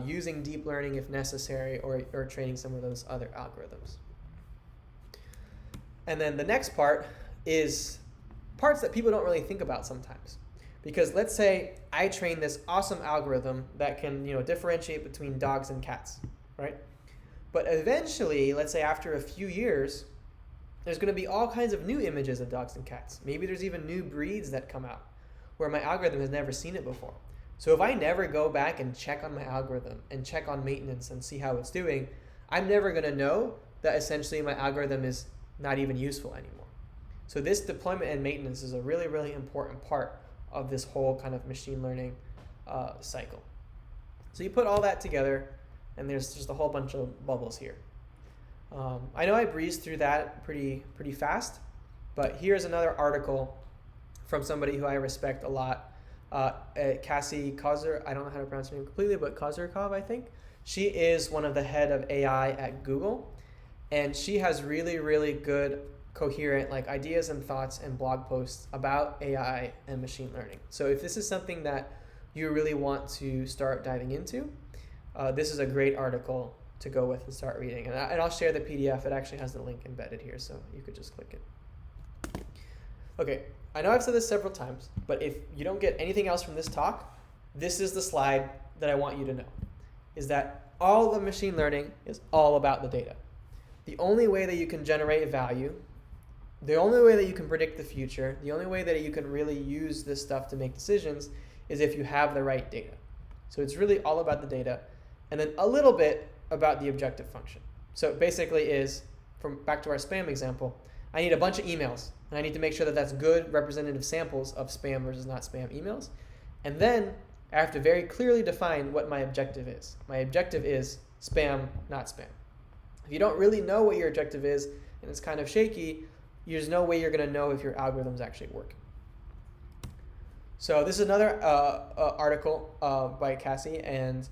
using deep learning if necessary, or training some of those other algorithms. And then the next part is parts that people don't really think about sometimes. Because let's say I train this awesome algorithm that can differentiate between dogs and cats, right? But eventually, let's say after a few years, there's going to be all kinds of new images of dogs and cats. Maybe there's even new breeds that come out where my algorithm has never seen it before. So if I never go back and check on my algorithm and check on maintenance and see how it's doing, I'm never going to know that essentially my algorithm is not even useful anymore. So this deployment and maintenance is a really, really important part of this whole kind of machine learning cycle. So you put all that together, and there's just a whole bunch of bubbles here. I know I breezed through that pretty fast, but here's another article from somebody who I respect a lot, Cassie Kozur. I don't know how to pronounce her name completely, but Kozurkov, I think. She is one of the head of AI at Google, and she has really, really good coherent ideas and thoughts and blog posts about AI and machine learning. So if this is something that you really want to start diving into, this is a great article to go with and start reading. And I'll share the PDF. It actually has the link embedded here, so you could just click it. Okay, I know I've said this several times, but if you don't get anything else from this talk, this is the slide that I want you to know, is that all of machine learning is all about the data. The only way that you can generate value, the only way that you can predict the future, the only way that you can really use this stuff to make decisions is if you have the right data. So it's really all about the data, and then a little bit about the objective function. So it basically is, from back to our spam example, I need a bunch of emails, and I need to make sure that that's good representative samples of spam versus not spam emails. And then I have to very clearly define what my objective is. My objective is spam, not spam. If you don't really know what your objective is, and it's kind of shaky, there's no way you're going to know if your algorithm's actually working. So this is another article by Cassie, and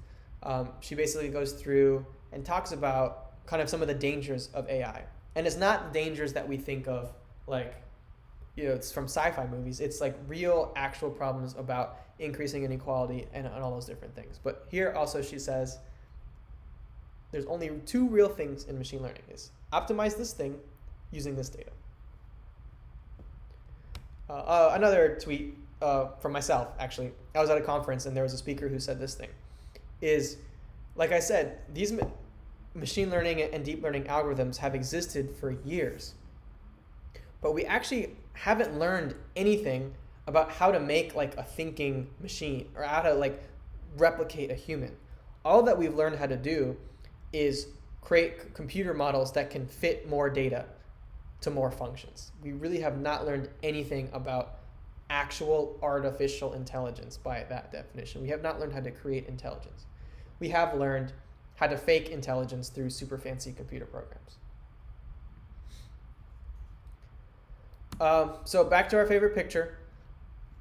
she basically goes through and talks about kind of some of the dangers of AI. And it's not dangers that we think of like, it's from sci-fi movies. It's like real, actual problems about increasing inequality and all those different things. But here also she says there's only two real things in machine learning: is optimize this thing using this data. Another tweet from myself, actually. I was at a conference and there was a speaker who said this thing. Is, like I said, these machine learning and deep learning algorithms have existed for years. But we actually haven't learned anything about how to make like a thinking machine or how to like replicate a human. All that we've learned how to do is create computer models that can fit more data to more functions. We really have not learned anything about actual artificial intelligence by that definition. We have not learned how to create intelligence. We have learned how to fake intelligence through super fancy computer programs. So back to our favorite picture.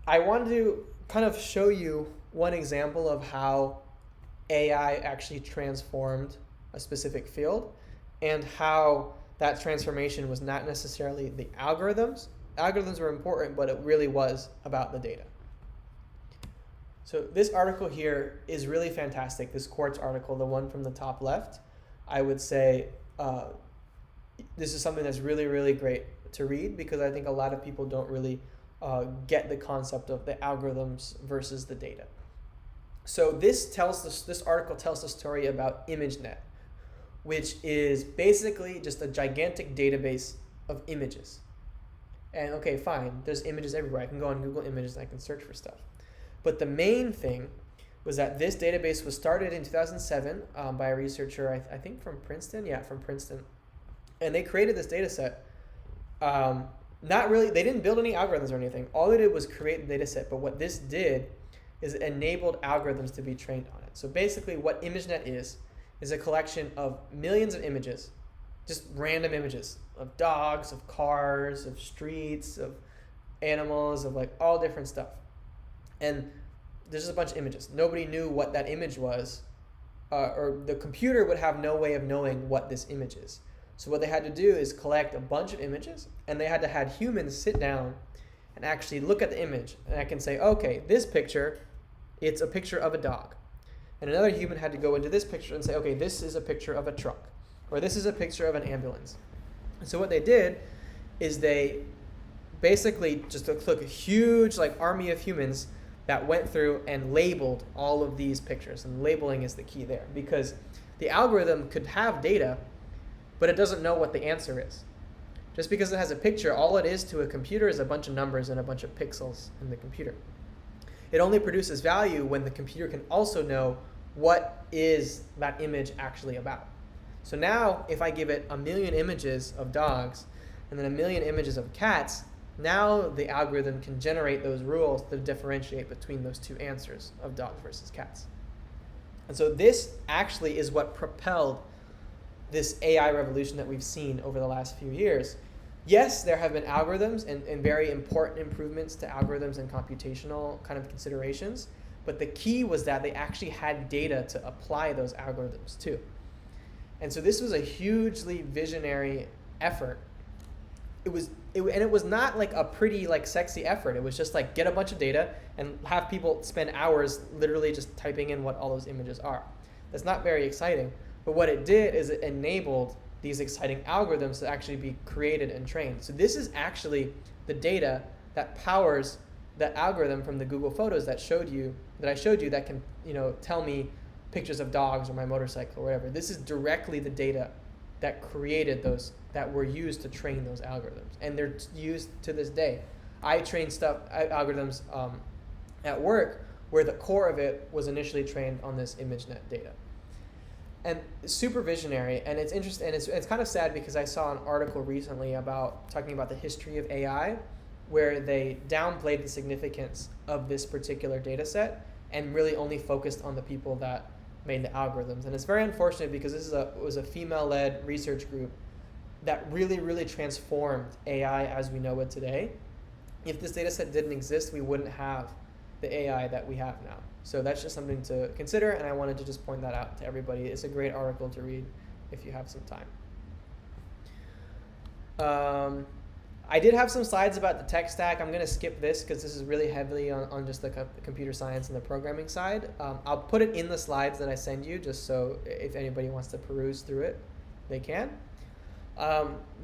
I wanted to kind of show you one example of how AI actually transformed a specific field and how that transformation was not necessarily the algorithms. Algorithms were important, but it really was about the data. So this article here is really fantastic. This Quartz article, the one from the top left, I would say this is something that's really, really great to read because I think a lot of people don't really get the concept of the algorithms versus the data. So this article tells the story about ImageNet, which is basically just a gigantic database of images. And okay, fine, there's images everywhere. I can go on Google Images and I can search for stuff. But the main thing was that this database was started in 2007 by a researcher, I think from Princeton. Yeah, from Princeton. And they created this data set. They didn't build any algorithms or anything. All they did was create the data set. But what this did is it enabled algorithms to be trained on it. So basically what ImageNet is a collection of millions of images, just random images of dogs, of cars, of streets, of animals, of like all different stuff. And there's just a bunch of images. Nobody knew what that image was, or the computer would have no way of knowing what this image is. So what they had to do is collect a bunch of images, and they had to have humans sit down and actually look at the image. And I can say, okay, this picture, it's a picture of a dog. And another human had to go into this picture and say, okay, this is a picture of a truck, or this is a picture of an ambulance. And so what they did is they basically just took a huge like army of humans that went through and labeled all of these pictures. And labeling is the key there, because the algorithm could have data, but it doesn't know what the answer is. Just because it has a picture, all it is to a computer is a bunch of numbers and a bunch of pixels in the computer. It only produces value when the computer can also know what is that image actually about. So now if I give it 1 million images of dogs and then 1 million images of cats, now the algorithm can generate those rules to differentiate between those two answers of dogs versus cats. And so this actually is what propelled this AI revolution that we've seen over the last few years. Yes, there have been algorithms and very important improvements to algorithms and computational kind of considerations, but the key was that they actually had data to apply those algorithms to. And so this was a hugely visionary effort. It was not like a pretty like sexy effort. It was just like get a bunch of data and have people spend hours literally just typing in what all those images are. That's not very exciting. But what it did is it enabled these exciting algorithms to actually be created and trained. So this is actually the data that powers the algorithm from the Google Photos that I showed you that can, tell me pictures of dogs or my motorcycle or whatever. This is directly the data that created those, that were used to train those algorithms. And they're used to this day. I train algorithms at work where the core of it was initially trained on this ImageNet data. And super visionary, and it's interesting, and it's kind of sad because I saw an article recently about talking about the history of AI, where they downplayed the significance of this particular data set and really only focused on the people that made the algorithms. And it's very unfortunate because this was a female-led research group that really, really transformed AI as we know it today. If this data set didn't exist, we wouldn't have the AI that we have now. So that's just something to consider, and I wanted to just point that out to everybody. It's a great article to read if you have some time. I did have some slides about the tech stack. I'm going to skip this because this is really heavily on just the computer science and the programming side. I'll put it in the slides that I send you just so if anybody wants to peruse through it, they can.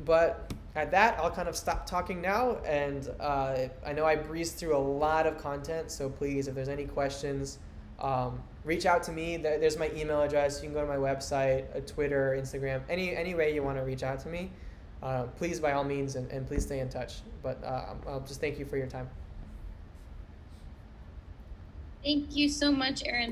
But at that, I'll kind of stop talking now, and I know I breezed through a lot of content, so please, if there's any questions, reach out to me. There's my email address. You can go to my website, Twitter, Instagram, any way you want to reach out to me. Please, by all means, and please stay in touch. But I'll just thank you for your time. Thank you so much, Aaron.